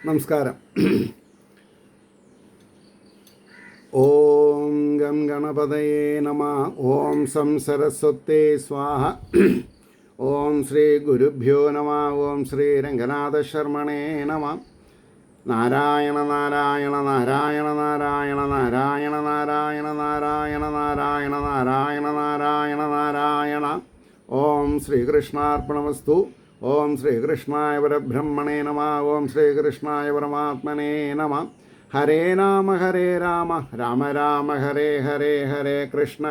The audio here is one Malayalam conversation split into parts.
നമസ്കാരം. ഓം ഗം ഗണപതയേ നമഃ. ഓം സം സരസ്വതേ സ്വാഹ. ഓം ശ്രീ ഗുരുഭ്യോ നമഃ. ഓം ശ്രീ രംഗനാഥശർമ്മണേ നമഃ. നാരായണ നാരായണ നാരായണ നാരായണ നാരായണ നാരായണ നാരായണ നാരായണ നാരായണ നാരായണ നാരായണ. ഓം ശ്രീകൃഷ്ണാർപ്പണമസ്തു. ഓം ശ്രീകൃഷ്ണായ പരബ്രഹ്മണേ നമഃ. ഓം ശ്രീകൃഷ്ണായ പരമാത്മനേ നമഃ. ഹരേ രാമ രാമ രാമ ഹരേ ഹരേ, ഹരേ കൃഷ്ണ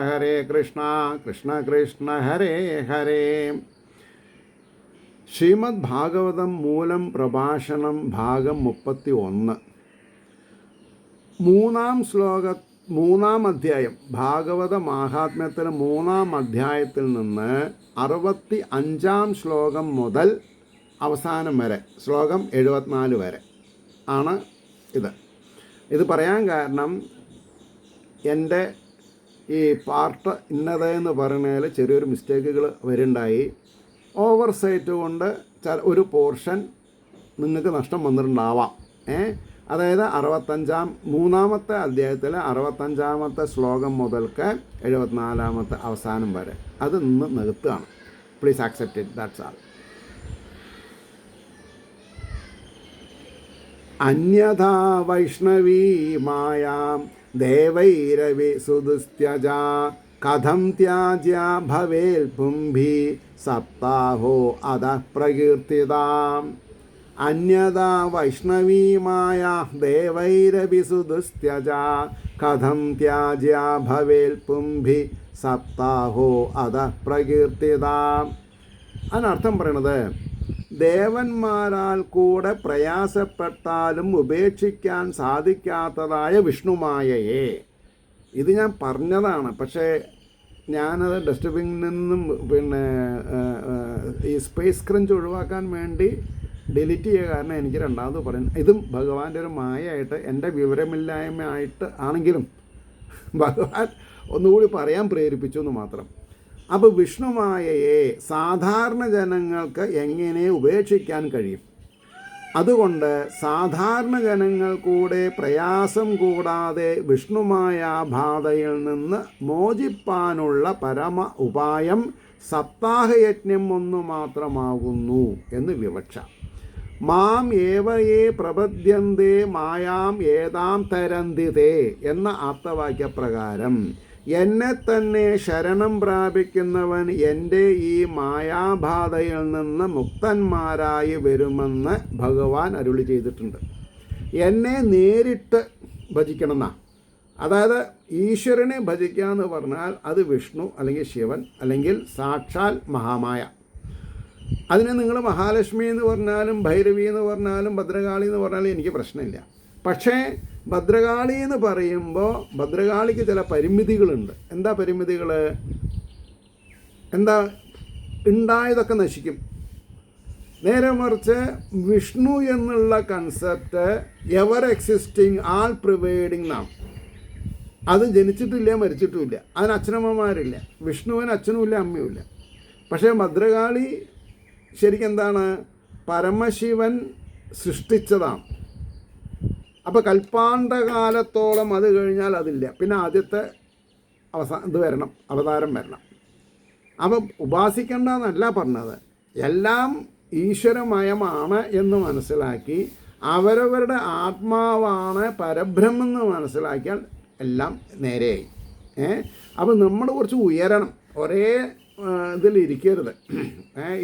കൃഷ്ണ കൃഷ്ണ ഹരേ ഹരേ. ശ്രീമദ് ഭാഗവതം മൂലം പ്രഭാഷണം ഭാഗം 31. മൂന്നാം അധ്യായം. ഭാഗവത മാഹാത്മ്യത്തിൽ 3-ാം അധ്യായത്തിൽ നിന്ന് 65-ാം ശ്ലോകം മുതൽ അവസാനം വരെ, ശ്ലോകം 74 വരെ ആണ് ഇത് പറയാൻ കാരണം എൻ്റെ ഈ പാർട്ട് ഇന്നതെന്ന് പറഞ്ഞാൽ ചെറിയൊരു മിസ്റ്റേക്കുകൾ വരുന്നുണ്ടായി. ഓവർ സൈറ്റ് കൊണ്ട് ഒരു പോർഷൻ നിങ്ങൾക്ക് നഷ്ടം വന്നിട്ടുണ്ടാവാം. അതായത് 3-ാമത്തെ അധ്യായത്തിലെ 65-ാമത്തെ ശ്ലോകം മുതൽക്ക് 74-ാമത്തെ അവസാനം വരെ അത് നിന്ന് നികത്തുകയാണ്. Please accept it, that's all. അന്യഥാ വൈഷ്ണവീ മായാം ദേവൈരവി സുദുസ്ത്യജ കഥം ത്യാജ്യ ഭവേൽ പുംഭി സപ്താഹോ അധഃ പ്രകീർത്തിതാം. അന്യഥാ വൈഷ്ണവീ മായാ ദേവൈരവി സുദുസ്ത്യജ കഥം ത്യാജ്യ ഭവേൽ പുംഭി സപ്താഹോ അധഃ പ്രകീർത്തിതാം. അതിനർത്ഥം പറയണത്, ദേവന്മാരാൽ കൂടെ പ്രയാസപ്പെട്ടാലും ഉപേക്ഷിക്കാൻ സാധിക്കാത്തതായ വിഷ്ണുമായയെ. ഇത് ഞാൻ പറഞ്ഞതാണ്, പക്ഷേ ഞാനത് ഡസ്റ്റ്ബിന്നിൽ നിന്നും ഈ സ്പേസ് ക്രഞ്ച് ഒഴിവാക്കാൻ വേണ്ടി ഡിലീറ്റ് ചെയ്യുക. കാരണം എനിക്ക് രണ്ടാമത് പറയുന്നത് ഇതും ഭഗവാന്റെ ഒരു മായയായിട്ട്, എൻ്റെ വിവരമില്ലായ്മയായിട്ട് ആണെങ്കിലും ഭഗവാൻ ഒന്നുകൂടി പറയാൻ പ്രേരിപ്പിച്ചു എന്ന് മാത്രം. അപ്പോൾ വിഷ്ണുമായയെ സാധാരണ ജനങ്ങൾക്ക് എങ്ങനെ ഉപേക്ഷിക്കാൻ കഴിയും? അതുകൊണ്ട് സാധാരണ ജനങ്ങൾ കൂടെ പ്രയാസം കൂടാതെ വിഷ്ണുമായാബാധയിൽ നിന്ന് മോചിപ്പാനുള്ള പരമ ഉപായം സപ്താഹയജ്ഞം ഒന്നു മാത്രമാകുന്നു എന്ന് വിവക്ഷ. മാം ഏവയേ പ്രപദ്യന്തേ മായാം ഏതാം തരന്തിതേ എന്ന ആപ്തവാക്യപ്രകാരം എന്നെ തന്നെ ശരണം പ്രാപിക്കുന്നവൻ എൻ്റെ ഈ മായാബാധയിൽ നിന്ന് മുക്തന്മാരായി വരുമെന്ന് ഭഗവാൻ അരുളി ചെയ്തിട്ടുണ്ട്. എന്നെ നേരിട്ട് ഭജിക്കണമെന്നാണ്. അതായത് ഈശ്വരനെ ഭജിക്കുക എന്ന് പറഞ്ഞാൽ അത് വിഷ്ണു അല്ലെങ്കിൽ ശിവൻ അല്ലെങ്കിൽ സാക്ഷാൽ മഹാമായ. അതിന് നിങ്ങൾ മഹാലക്ഷ്മി എന്ന് പറഞ്ഞാലും ഭൈരവി എന്ന് പറഞ്ഞാലും ഭദ്രകാളി എന്ന് പറഞ്ഞാലും എനിക്ക് പ്രശ്നമില്ല. പക്ഷേ ഭദ്രകാളി എന്ന് പറയുമ്പോൾ ഭദ്രകാളിക്ക് ചില പരിമിതികളുണ്ട്. എന്താ പരിമിതികൾ? എന്താ? ഉണ്ടായതൊക്കെ നശിക്കും. നേരെ മറിച്ച് വിഷ്ണു എന്നുള്ള കൺസെപ്റ്റ് എവർ എക്സിസ്റ്റിംഗ്, ആൾ പ്രിവൈഡിങ് നാം. അത് ജനിച്ചിട്ടില്ല, മരിച്ചിട്ടുമില്ല, അതിന് അച്ഛനമ്മമാരില്ല. വിഷ്ണുവിന് അച്ഛനുമില്ല, അമ്മയുമില്ല. പക്ഷേ ഭദ്രകാളി ശരിക്കും എന്താണ്? പരമശിവൻ സൃഷ്ടിച്ചതാണ്. അപ്പോൾ കൽപ്പാണ്ടകാലത്തോളം അത് കഴിഞ്ഞാൽ അതില്ല. പിന്നെ ആദ്യത്തെ അവതാരം വരണം. അപ്പം ഉപാസിക്കേണ്ടെന്നല്ല പറഞ്ഞത്, എല്ലാം ഈശ്വരമയമാണ് എന്ന് മനസ്സിലാക്കി അവരവരുടെ ആത്മാവാണ് പരബ്രഹ്മെന്ന് മനസ്സിലാക്കിയാൽ എല്ലാം നേരെയായി. അപ്പം നമ്മൾ കുറച്ച് ഉയരണം, ഒരേ ഇതിലിരിക്കരുത്.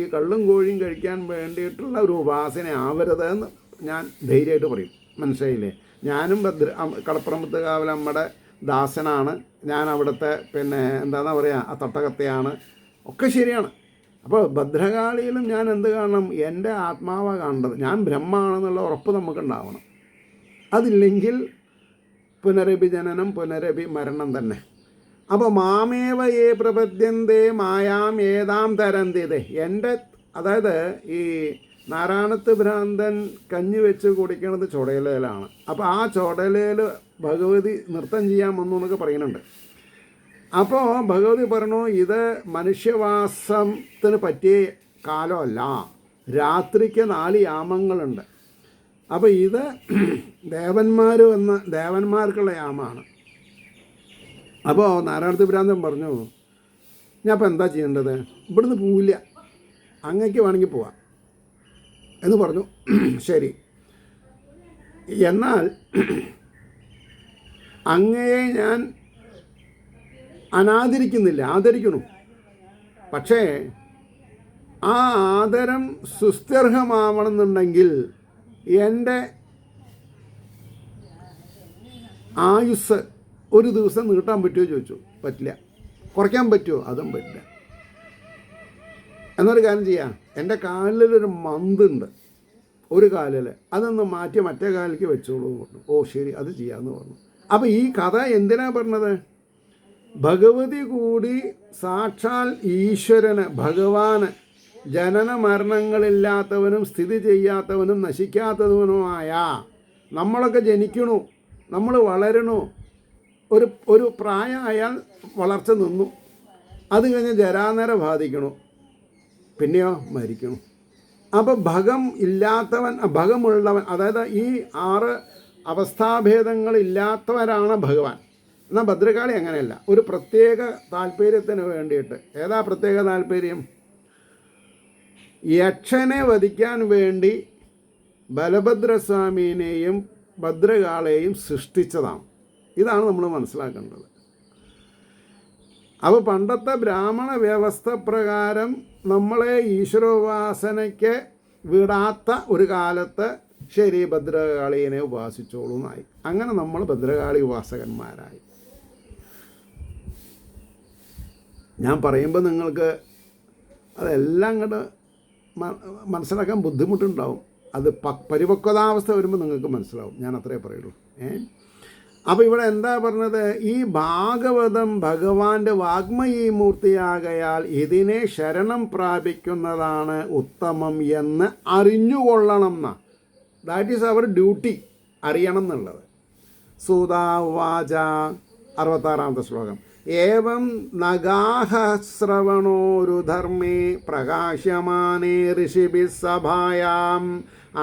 ഈ കള്ളും കോഴിയും കഴിക്കാൻ വേണ്ടിയിട്ടുള്ള ഒരു ഉപാസന ആവരുത് എന്ന് ഞാൻ ധൈര്യമായിട്ട് പറയും. മനസ്സിലായില്ലേ? ഞാനും കടപ്പുറമ്പത്ത് കാവലമ്മയുടെ ദാസനാണ്. ഞാൻ അവിടുത്തെ എന്താണെന്നാ പറയുക, ആ തട്ടകത്തെയാണ്. ഒക്കെ ശരിയാണ്. അപ്പോൾ ഭദ്രകാളിയിലും ഞാൻ എന്ത് കാണണം? എൻ്റെ ആത്മാവാണ് കാണേണ്ടത്. ഞാൻ ബ്രഹ്മമാണെന്നുള്ള ഉറപ്പ് നമുക്കുണ്ടാവണം. അതില്ലെങ്കിൽ പുനരഭി ജനനം, പുനരഭി മരണം തന്നെ. അപ്പോൾ മാമേവയേ പ്രപദ്യന്തേ മായാം ഏതാം തരന്തിതേ. എൻ്റെ, അതായത് ഈ നാരായണത്ത് ഭ്രാന്തൻ കഞ്ഞി വെച്ച് കുടിക്കുന്നത് ചുടയിലാണ്. അപ്പോൾ ആ ചുടലയിൽ ഭഗവതി നൃത്തം ചെയ്യാൻ വന്നു എന്നൊക്കെ പറയുന്നുണ്ട്. അപ്പോൾ ഭഗവതി പറഞ്ഞു, ഇത് മനുഷ്യവാസത്തിന് പറ്റിയ കാലമല്ല. രാത്രിക്ക് 4 യാമങ്ങളുണ്ട്. അപ്പോൾ ഇത് ദേവന്മാർക്കുള്ള യാമാണ്. അപ്പോൾ നാരായണ ഭ്രാന്തൻ പറഞ്ഞു, ഞാൻ അപ്പോൾ എന്താ ചെയ്യേണ്ടത്? ഇവിടുന്ന് പോവില്ല, അങ്ങേക്ക് വേണമെങ്കിൽ പോവാം എന്ന് പറഞ്ഞു. ശരി, എന്നാൽ അങ്ങയെ ഞാൻ അനാദരിക്കുന്നില്ല, ആദരിക്കണു. പക്ഷേ ആ ആദരം സുസ്ഥിർഹമാവണമെന്നുണ്ടെങ്കിൽ എൻ്റെ ആയുസ് ഒരു ദിവസം നീട്ടാൻ പറ്റുമോ ചോദിച്ചു. പറ്റില്ല. കുറയ്ക്കാൻ പറ്റുമോ? അതും പറ്റില്ല. എന്നൊരു കാര്യം ചെയ്യാം, എൻ്റെ കാലിലൊരു മന്തുണ്ട്, ഒരു കാലിൽ, അതൊന്ന് മാറ്റി മറ്റേ കാലിലേക്ക് വെച്ചോളൂ എന്ന് പറഞ്ഞു. ഓ ശരി, അത് ചെയ്യാമെന്ന് പറഞ്ഞു. അപ്പോൾ ഈ കഥ എന്തിനാ പറഞ്ഞത്? ഭഗവതി കൂടി സാക്ഷാൽ ഈശ്വരന്, ഭഗവാന്, ജനന മരണങ്ങളില്ലാത്തവനും സ്ഥിതി ചെയ്യാത്തവനും നശിക്കാത്തവനുമായ നമ്മളൊക്കെ ജനിക്കണു, നമ്മൾ വളരണു, ഒരു പ്രായമായാൽ വളർച്ച നിന്നു, അത് കഴിഞ്ഞ് ജരാനര ബാധിക്കണു, പിന്നെയോ മരിക്കണു. അപ്പോൾ ഭഗമുള്ളവൻ, അതായത് ഈ 6 അവസ്ഥാഭേദങ്ങളില്ലാത്തവരാണ് ഭഗവാൻ. എന്നാൽ ഭദ്രകാളി അങ്ങനെയല്ല, ഒരു പ്രത്യേക താല്പര്യത്തിന് വേണ്ടിയിട്ട്. ഏതാ പ്രത്യേക താല്പര്യം? യക്ഷനെ വധിക്കാൻ വേണ്ടി ബലഭദ്രസ്വാമീനെയും ഭദ്രകാളെയും സൃഷ്ടിച്ചതാണ്. ഇതാണ് നമ്മൾ മനസ്സിലാക്കേണ്ടത്. അപ്പോൾ പണ്ടത്തെ ബ്രാഹ്മണ വ്യവസ്ഥ പ്രകാരം നമ്മളെ ഈശ്വരോപാസനയ്ക്ക് വിടാത്ത ഒരു കാലത്ത് ശരി ഭദ്രകാളീനെ ഉപാസിച്ചോളൂ എന്നായി. അങ്ങനെ നമ്മൾ ഭദ്രകാളി ഉപാസകന്മാരായി. ഞാൻ പറയുമ്പോൾ നിങ്ങൾക്ക് അതെല്ലാം അങ്ങോട്ട് മനസ്സിലാക്കാൻ ബുദ്ധിമുട്ടുണ്ടാവും. അത് പരിപക്വതാവസ്ഥ വരുമ്പോൾ നിങ്ങൾക്ക് മനസ്സിലാവും. ഞാൻ അത്രേ പറയുള്ളൂ. അപ്പോൾ ഇവിടെ എന്താ പറഞ്ഞത്? ഈ ഭാഗവതം ഭഗവാന്റെ വാഗ്മയീ മൂർത്തിയാകയാൽ ഇതിനെ ശരണം പ്രാപിക്കുന്നതാണ് ഉത്തമം എന്ന് അറിഞ്ഞുകൊള്ളണം എന്നാ. ദാറ്റ് ഈസ് അവർ ഡ്യൂട്ടി, അറിയണം എന്നുള്ളത്. സൂതാവാച 66-ാമത്തെ ശ്ലോകം. ഏവം നഗാഹശ്രവണോരുധർമ്മേ പ്രകാശ്യമാനേ ഋഷിഭിः സഭായാം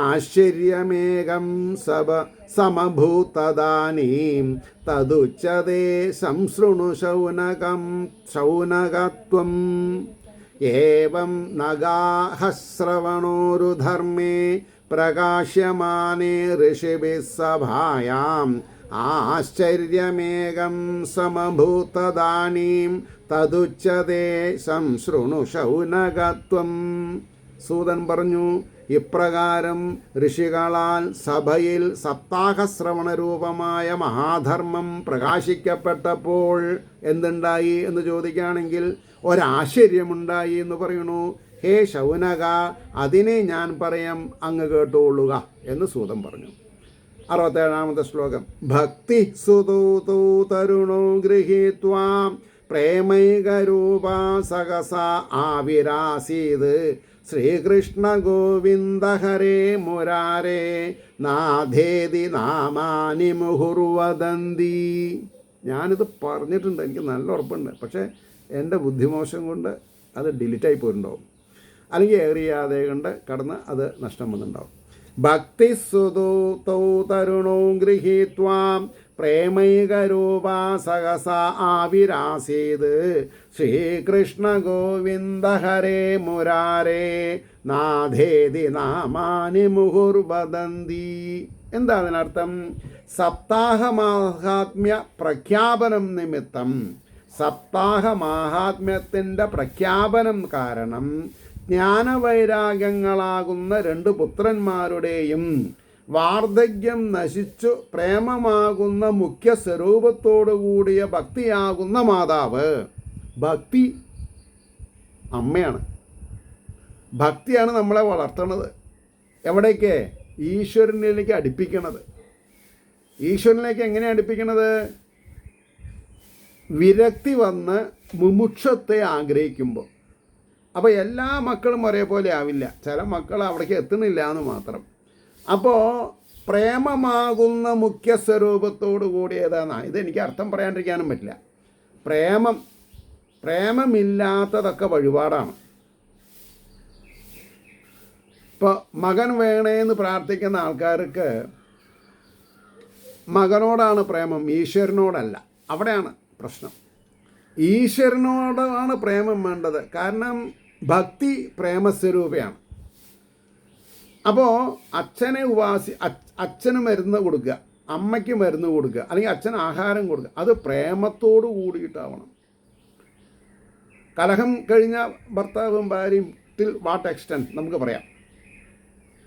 ആശ്ചര്യമേകം സമഭൂതദാനീം തദുച്യതേ സംശൃണു ശൗനകത്വം. ഏവം നഗാഹശ്രവണോരുധർമ്മേ പ്രകാശ്യമാനേ ഋഷിഭിः സഭായാം ആശ്ചര്യമേകം സമഭൂതദാനീം തദുച്യതേ സംശൃണു ശൗനകത്വം. സൂതൻ പറഞ്ഞു, ഇപ്രകാരം ഋഷികളാൽ സഭയിൽ സപ്താഹശ്രവണരൂപമായ മഹാധർമ്മം പ്രകാശിക്കപ്പെട്ടപ്പോൾ എന്തുണ്ടായി എന്ന് ചോദിക്കുകയാണെങ്കിൽ ഒരാശ്ചര്യമുണ്ടായി എന്ന് പറയുന്നു. ഹേ ശൗനക, അതിനെ ഞാൻ പറയാം, അങ്ങ് കേട്ടുകൊള്ളുക എന്ന് സൂതൻ പറഞ്ഞു. 67-ാമത്തെ ശ്ലോകം. ഭക്തി സുതൂതൂ തരുണോ ഗൃഹീത്വാ പ്രേമൈകരൂപാ സഹസ ആവിരാസീത് ശ്രീകൃഷ്ണ ഗോവിന്ദ ഹരേ മുരാരേ നാഥേതി നാമാനി മുഹുർവദന്തി. ഞാനിത് പറഞ്ഞിട്ടുണ്ട്, എനിക്ക് നല്ല ഉറപ്പുണ്ട്. പക്ഷേ എൻ്റെ ബുദ്ധിമോശം കൊണ്ട് അത് ഡിലീറ്റായി പോയിട്ടുണ്ടാവും, അല്ലെങ്കിൽ ഏറിയാതെ കൊണ്ട് കടന്ന് അത് നഷ്ടം വന്നിട്ടുണ്ടാവും. ഭക്തി സുതൂതൗ തരുണോ ഗൃഹീത്വാ പ്രേമൈകരൂപാ സഹസ ആവിരാസീത് ശ്രീകൃഷ്ണ ഗോവിന്ദ ഹരേ മുരാരേ നാഥേതി നാമാനി മുഹുർവദന്തി. എന്താ അതിനർത്ഥം? സപ്താഹമാഹാത്മ്യ പ്രഖ്യാപനം നിമിത്തം, സപ്താഹമാഹാത്മ്യത്തിൻ്റെ പ്രഖ്യാപനം കാരണം ജ്ഞാനവൈരാഗ്യങ്ങളാകുന്ന 2 പുത്രന്മാരുടെയും വാർദ്ധക്യം നശിച്ചു പ്രേമമാകുന്ന മുഖ്യ സ്വരൂപത്തോടു കൂടിയ ഭക്തിയാകുന്ന മാതാവ്. ഭക്തി അമ്മയാണ്. ഭക്തിയാണ് നമ്മളെ വളർത്തുന്നത്. എവിടേക്ക്? ഈശ്വരനിലേക്ക് അടുപ്പിക്കണത്. ഈശ്വരനിലേക്ക് എങ്ങനെ അടുപ്പിക്കണത്? വിരക്തി വന്ന് മുമുക്ഷത്തെ ആഗ്രഹിക്കുമ്പോൾ. അപ്പോൾ എല്ലാ മക്കളും ഒരേപോലെ ആവില്ല, ചില മക്കൾ അവിടേക്ക് എത്തുന്നില്ല എന്ന് മാത്രം. അപ്പോൾ പ്രേമമാകുന്ന മുഖ്യ സ്വരൂപത്തോടു കൂടിയതാണ്. ഇതെനിക്ക് അർത്ഥം പറയാണ്ടിരിക്കാനും പറ്റില്ല. പ്രേമമില്ലാത്തതൊക്കെ വഴിപാടാണ്. ഇപ്പോൾ മകൻ വേണേന്ന് പ്രാർത്ഥിക്കുന്ന ആൾക്കാർക്ക് മകനോടാണ് പ്രേമം, ഈശ്വരനോടല്ല. അവിടെയാണ് പ്രശ്നം. ഈശ്വരനോടാണ് പ്രേമം വേണ്ടത്. കാരണം ഭക്തി പ്രേമസ്വരൂപയാണ്. അപ്പോൾ അച്ഛനെ അച്ഛന് മരുന്ന് കൊടുക്കുക, അമ്മയ്ക്ക് മരുന്ന് കൊടുക്കുക, അല്ലെങ്കിൽ അച്ഛന് ആഹാരം കൊടുക്കുക, അത് പ്രേമത്തോടു കൂടിയിട്ടാവണം. കലഹം കഴിഞ്ഞ ഭർത്താവും ഭാര്യയും ടിൽ വാട്ട് എക്സ്റ്റെൻറ്റ് നമുക്ക് പറയാം.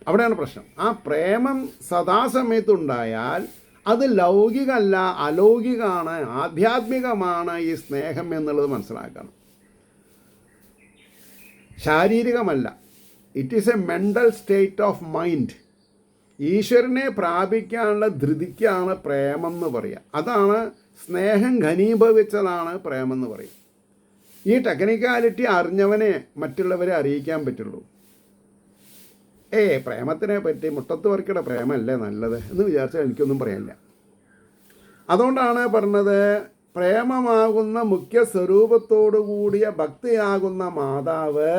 അവിടെയാണ് പ്രശ്നം. ആ പ്രേമം സദാസമയത്തുണ്ടായാൽ അത് ലൗകികമല്ല, അലൗകികമാണ്, ആധ്യാത്മികമാണ് ഈ സ്നേഹം എന്നുള്ളത് മനസ്സിലാക്കണം. ശാരീരികമല്ല. It is a mental state of mind. ഈശ്വരനെ പ്രാപിക്കാനുള്ള ധൃതിക്കാണ് പ്രേമം എന്ന് പറയുക. അതാണ് സ്നേഹം ഘനീഭവിച്ചതാണ് പ്രേമം എന്ന് പറയും. ഈ ടെക്നിക്കാലിറ്റി അറിഞ്ഞവനെ മറ്റുള്ളവരെ അറിയിക്കാൻ പറ്റുള്ളൂ. പ്രേമത്തിനെ പറ്റി മുട്ടത്ത് വർക്കിയുടെ പ്രേമല്ലേ നല്ലത് എന്ന് വിചാരിച്ചാൽ എനിക്കൊന്നും പറയാനില്ല. അതുകൊണ്ടാണ് പറഞ്ഞത്, പ്രേമമാകുന്ന മുഖ്യ സ്വരൂപത്തോടു കൂടിയ ഭക്തിയാകുന്ന മാതാവ്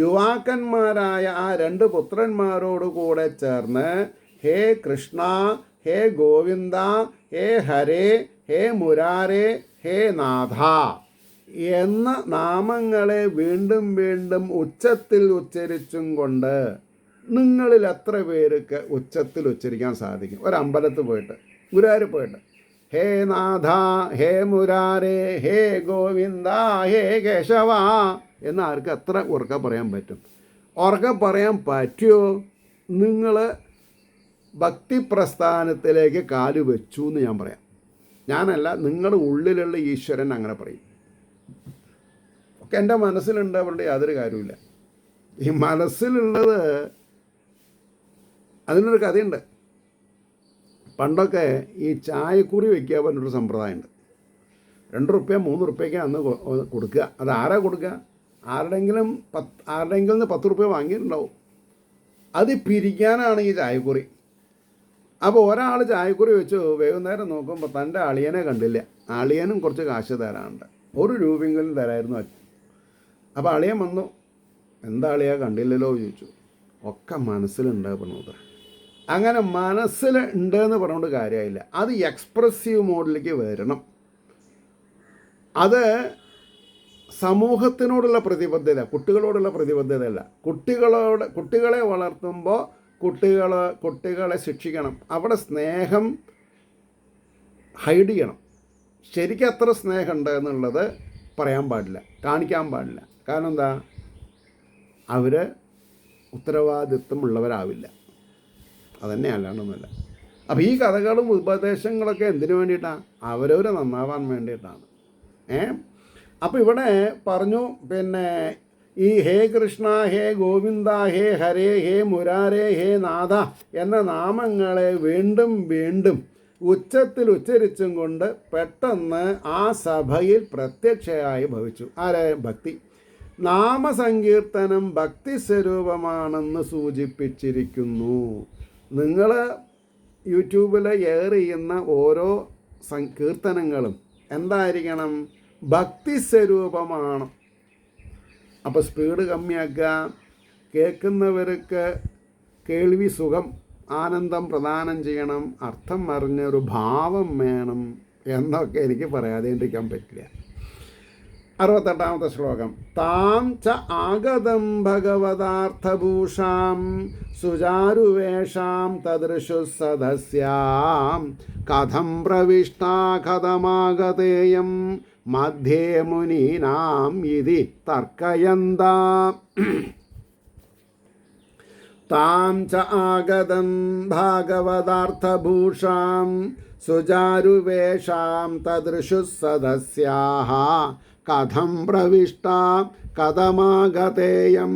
യുവാക്കന്മാരായ ആ 2 പുത്രന്മാരോട് കൂടെ ചേർന്ന് ഹേ കൃഷ്ണ, ഹേ ഗോവിന്ദ, ഹേ ഹരേ, ഹേ മുരാരേ, ഹേ നാഥ എന്ന നാമങ്ങളെ വീണ്ടും വീണ്ടും ഉച്ചത്തിൽ ഉച്ചരിച്ചും കൊണ്ട്, നിങ്ങളിൽ എത്ര പേർക്ക് ഉച്ചത്തിൽ ഉച്ചരിക്കാൻ സാധിക്കും? ഒരമ്പലത്തിൽ പോയിട്ട്, ഗുരുവായൂർ പോയിട്ട് ഹേ നാഥ, ഹേ മുരാരേ, ഹേ ഗോവിന്ദ, ഹേ കേശവ എന്ന് ആർക്ക് എത്ര ഉറക്കെ പറയാൻ പറ്റും? ഉറക്കെ പറയാൻ പറ്റുമോ? നിങ്ങൾ ഭക്തി പ്രസ്ഥാനത്തിലേക്ക് കാല് വെച്ചു എന്ന് ഞാൻ പറയാം. ഞാനല്ല, നിങ്ങളുടെ ഉള്ളിലുള്ള ഈശ്വരൻ അങ്ങനെ പറയും. ഒക്കെ എൻ്റെ മനസ്സിലുണ്ട്, അവരുടെ യാതൊരു കാര്യമില്ല. ഈ മനസ്സിലുള്ളത് അതിനൊരു കഥയുണ്ട്. പണ്ടൊക്കെ ഈ ചായക്കുറി വയ്ക്കുക പറഞ്ഞൊരു സമ്പ്രദായമുണ്ട്. 2 റുപ്യ 3 റുപ്യയ്ക്ക് അന്ന് കൊടുക്കുക. അത് ആരാ കൊടുക്കുക? ആരുടെങ്കിലും നിന്ന് 10 റുപ്യ വാങ്ങിയിട്ടുണ്ടാവും. അത് പിരിക്കാനാണ് ഈ ചായക്കുറി. അപ്പോൾ ഒരാൾ ചായക്കുറി വെച്ചു, വൈകുന്നേരം നോക്കുമ്പോൾ തൻ്റെ അളിയനെ കണ്ടില്ല. അളിയനും കുറച്ച് കാശ് തരാനുണ്ട്, 1 രൂപയെങ്കിലും തരായിരുന്നു. അപ്പോൾ അളിയൻ വന്നു, എന്താ അളിയാ കണ്ടില്ലല്ലോ ചോദിച്ചു. ഒക്കെ മനസ്സിലുണ്ട് പറഞ്ഞത്. അങ്ങനെ മനസ്സിൽ ഉണ്ടെന്ന് പറഞ്ഞുകൊണ്ട് കാര്യമായില്ല. അത് എക്സ്പ്രസീവ് മോഡിലേക്ക് വരണം. അത് സമൂഹത്തിനോടുള്ള പ്രതിബദ്ധത, കുട്ടികളോടുള്ള പ്രതിബദ്ധതയല്ല. കുട്ടികളെ വളർത്തുമ്പോൾ കുട്ടികളെ ശിക്ഷിക്കണം. അവിടെ സ്നേഹം ഹൈഡ് ചെയ്യണം. ശരിക്കും എത്ര സ്നേഹമുണ്ട് എന്നുള്ളത് പറയാൻ പാടില്ല, കാണിക്കാൻ പാടില്ല. കാരണം എന്താ? അവർ ഉത്തരവാദിത്വമുള്ളവരാവില്ല. അതന്നെ, അല്ലാണ്ടൊന്നുമില്ല. അപ്പോൾ ഈ കഥകളും ഉപദേശങ്ങളൊക്കെ എന്തിനു വേണ്ടിയിട്ടാണ്? അവരവർ നന്നാവാൻ വേണ്ടിയിട്ടാണ്. അപ്പോൾ ഇവിടെ പറഞ്ഞു, പിന്നെ ഈ ഹേ കൃഷ്ണ, ഹേ ഗോവിന്ദ, ഹേ ഹരേ, ഹേ മുരാരേ, ഹേ നാഥ എന്ന നാമങ്ങളെ വീണ്ടും വീണ്ടും ഉച്ചത്തിൽ ഉച്ചരിച്ചും കൊണ്ട് പെട്ടെന്ന് ആ സഭയിൽ പ്രത്യക്ഷയായി ഭവിച്ചു. ആരെ? ഭക്തി. നാമസങ്കീർത്തനം ഭക്തി സ്വരൂപമാണെന്ന് സൂചിപ്പിച്ചിരിക്കുന്നു. നിങ്ങൾ യൂട്യൂബിൽ എയർ ചെയ്യുന്ന ഓരോ കീർത്തനങ്ങളും എന്തായിരിക്കണം? ഭക്തി സ്വരൂപമാണ്. അപ്പോൾ സ്പീഡ് കമ്മിയാക്കുക, കേൾക്കുന്നവർക്ക് കേൾവി സുഖം, ആനന്ദം പ്രദാനം ചെയ്യണം, അർത്ഥം അറിഞ്ഞൊരു ഭാവം വേണം എന്നൊക്കെ എനിക്ക് പറയാതിരിക്കാൻ പറ്റില്ല. 68ാമത്തെ ശ്ലോകം. താം ച ആഗതം ഭഗവതാർത്ഥഭൂഷാം സുചാരുവേഷാം തദൃശു സദസ്യാം കഥം പ്രവിഷ്ടാ കഥമാഗതേയം മധ്യേ മുനീനാം ഇതി തർക്കയന്താം. താം ച ആഗതം ഭാഗവതാർത്ഥഭൂഷാം സുചാരുവേഷാം തദൃശു സദസ്യാഃ കഥം പ്രവിഷ്ടാ കഥമാഗതേയം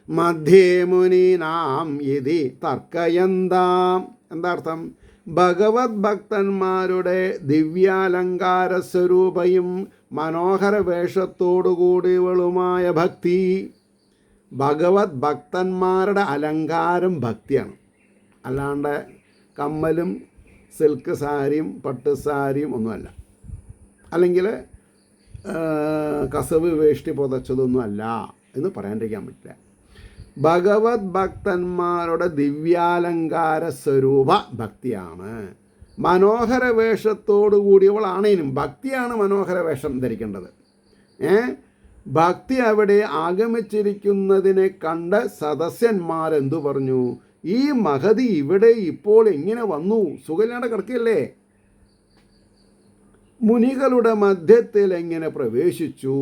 മധ്യേ മുനീനാം ഇതി തർക്കയന്താം. എന്താർത്ഥം? ഭഗവത് ഭക്തന്മാരുടെ ദിവ്യാലങ്കാര സ്വരൂപയും മനോഹര വേഷത്തോടുകൂടിയവളുമായ ഭക്തി. ഭഗവത് ഭക്തന്മാരുടെ അലങ്കാരം ഭക്തിയാണ്, അല്ലാണ്ട് കമ്മലും സിൽക്ക് സാരിയും പട്ട് സാരിയും ഒന്നുമല്ല, അല്ലെങ്കിൽ കസവ് വേഷ്ടി പുതച്ചതൊന്നും അല്ല എന്ന് പറയാണ്ടിരിക്കാൻ പറ്റില്ല. ഭഗവത് ഭക്തന്മാരുടെ ദിവ്യാലങ്കാര സ്വരൂപ ഭക്തിയാണ്. മനോഹര വേഷത്തോടു കൂടിയവളാണേനും ഭക്തിയാണ് മനോഹര വേഷം ധരിക്കേണ്ടത്. ഭക്തി അവിടെ ആഗമിച്ചിരിക്കുന്നതിനെ കണ്ട് സദസ്യന്മാരെന്തു പറഞ്ഞു? ഈ മഹതി ഇവിടെ ഇപ്പോൾ എങ്ങനെ വന്നു? സുഖമില്ലാണ്ട് കിടക്കുകയല്ലേ? മുനികളുടെ മധ്യത്തിൽ എങ്ങനെ പ്രവേശിച്ചു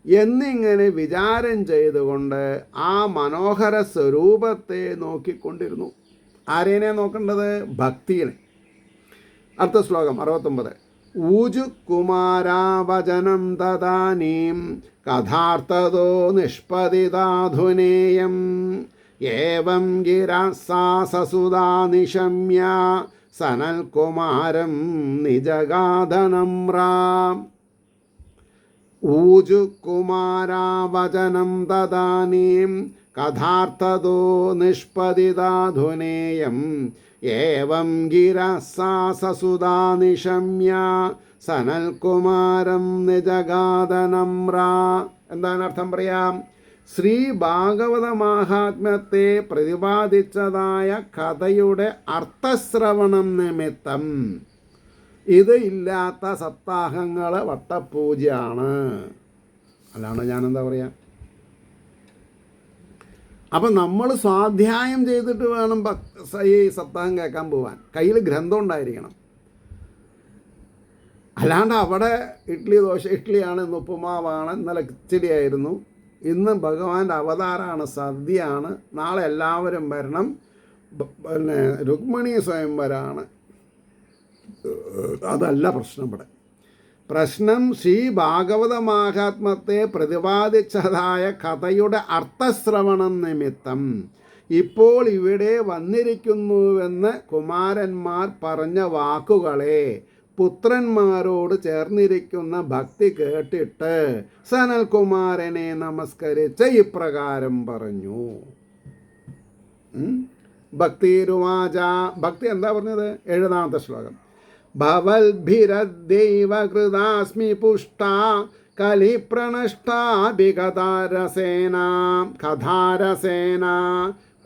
എന്നിങ്ങനെ വിചാരം ചെയ്തുകൊണ്ട് ആ മനോഹര സ്വരൂപത്തെ നോക്കിക്കൊണ്ടിരുന്നു. ആരേനെ നോക്കേണ്ടത്? ഭക്തിയെ. അടുത്ത ശ്ലോകം 69. ഊജു കുമാരാവചനം തദാനീം കഥാർത്ഥതോ നിഷ്പതിതാധുനേയം ഏവം ഗിരാസാ സസുതാ നിശമ്യ സനൽകുമാരം നിജഗാധനമ്രാം. ഊജു കുമാരാവചനം തദാനീം കഥാർത്ഥതോ നിഷ്പതിതാധുനേയം ഏവം ഗിരസാ സസുതാ നിശമ്യ സനൽകുമാരം നിജഗാധനമ്രാ. എന്താണ് അർത്ഥം പറയാം? ശ്രീ ഭാഗവത മാഹാത്മ്യത്തെ പ്രതിപാദിച്ചതായ കഥയുടെ അർത്ഥശ്രവണം നിമിത്തം ഇത് ഇല്ലാത്ത സപ്താഹങ്ങൾ വട്ടപൂജയാണ്. അല്ലാണ്ട് ഞാനെന്താ പറയുക? അപ്പം നമ്മൾ സ്വാധ്യായം ചെയ്തിട്ട് വേണം ഈ സപ്താഹം കേൾക്കാൻ പോവാൻ. കയ്യിൽ ഗ്രന്ഥം ഉണ്ടായിരിക്കണം. അല്ലാണ്ട് അവിടെ ഇഡ്ഡലി ദോശ, ഇഡ്ഡലിയാണ്, ഇന്ന് ഉപ്പുമാവാണ്, ഇന്നലെ കിച്ചടിയായിരുന്നു, ഇന്ന് ഭഗവാന്റെ അവതാരമാണ്, സദ്യയാണ്, നാളെ എല്ലാവരും വരണം, പിന്നെ രുക്മിണി സ്വയംവരാണ്. അതല്ല പ്രശ്നം ഇവിടെ. പ്രശ്നം ശ്രീ ഭാഗവത മാഹാത്മ്യത്തെ പ്രതിപാദിച്ചതായ കഥയുടെ അർത്ഥശ്രവണം നിമിത്തം ഇപ്പോൾ ഇവിടെ വന്നിരിക്കുന്നുവെന്ന് കുമാരന്മാർ പറഞ്ഞ വാക്കുകളെ പുത്രന്മാരോട് ചേർന്നിരിക്കുന്ന ഭക്തി കേട്ടിട്ട് സനൽകുമാരനെ നമസ്കരിച്ച് ഇപ്രകാരം പറഞ്ഞു. ഭക്തിരുവാച. ഭക്തി എന്താ പറഞ്ഞത്? 70-ാമത്തെ ശ്ലോകം. ഭവൽഭിരദ്ദൈവകൃതാസ്മി പുഷ്ടാ കലിപ്രണഷ്ടാഭികഥാരസേനാ കഥാരസേനാ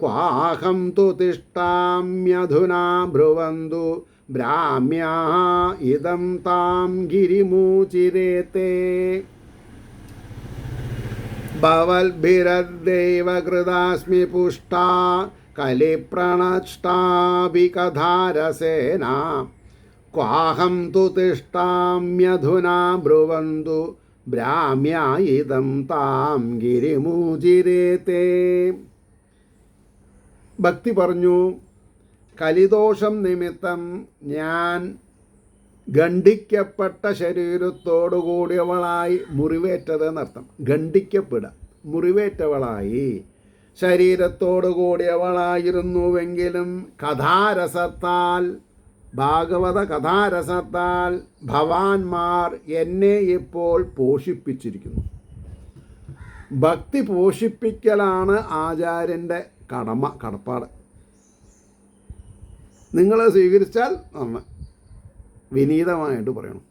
ക്വാഹം തു തിഷ്ഠാമ്യധുനാ ബ്രുവന്തു ബ്രാഹ്മ്യാ ഇദം താം ഗിരിമൂചിരേതേ. ഭവൽഭിരദ്ദൈവകൃതാസ്മി പുഷ്ടാ കലിപ്രണഷ്ടാഭികഥാരസേനാ ക്വാഹം തു തിഷ്ഠാമ്യധുനാ ബ്രുവന്തു ബ്രാഹ്മ്യാ ഇദം താം ഗിരിമൂചിരേതേ. ഭക്തി പറഞ്ഞു, കലിദോഷം നിമിത്തം ഞാൻ ഖണ്ഡിക്കപ്പെട്ട ശരീരത്തോടു കൂടിയവളായി മുറിവേറ്റതെന്നർത്ഥം. ഖണ്ഡിക്കപ്പെടുക, മുറിവേറ്റവളായി ശരീരത്തോടു കൂടിയവളായിരുന്നുവെങ്കിലും കഥാരസത്താൽ, ഭാഗവത കഥാരസത്താൽ ഭവാന്മാർ എന്നെ ഇപ്പോൾ പോഷിപ്പിച്ചിരിക്കുന്നു. ഭക്തി പോഷിപ്പിക്കലാണ് ആചാര്യൻ്റെ കടപ്പാട്. നിങ്ങൾ സ്വീകരിച്ചാൽ നന്ന്, വിനീതമായിട്ട് പറയണം.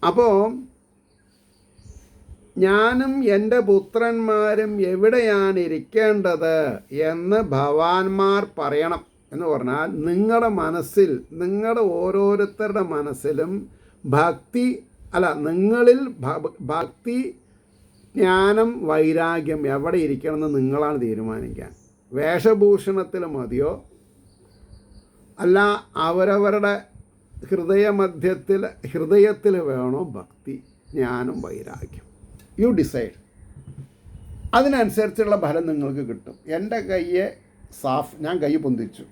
അപ്പോൾ ഞാനും എൻ്റെ പുത്രന്മാരും എവിടെയാണ് ഇരിക്കേണ്ടത് എന്ന് ഭവാന്മാർ പറയണം. എന്ന് പറഞ്ഞാൽ നിങ്ങളുടെ മനസ്സിൽ, നിങ്ങളുടെ ഓരോരുത്തരുടെ മനസ്സിലും നിങ്ങളിൽ ഭക്തി, ജ്ഞാനം, വൈരാഗ്യം എവിടെ ഇരിക്കണമെന്ന് നിങ്ങളാണ് തീരുമാനിക്കാൻ. വേഷഭൂഷണത്തിൽ മതിയോ അല്ല അവരവരുടെ ഹൃദയത്തിൽ വേണോ ഭക്തി, ജ്ഞാനം, വൈരാഗ്യം? You decide. അതിനനുസരിച്ചുള്ള ഫലം നിങ്ങൾക്ക് കിട്ടും. എൻ്റെ കയ്യെ ഞാൻ കൈ പൊന്തിച്ചു,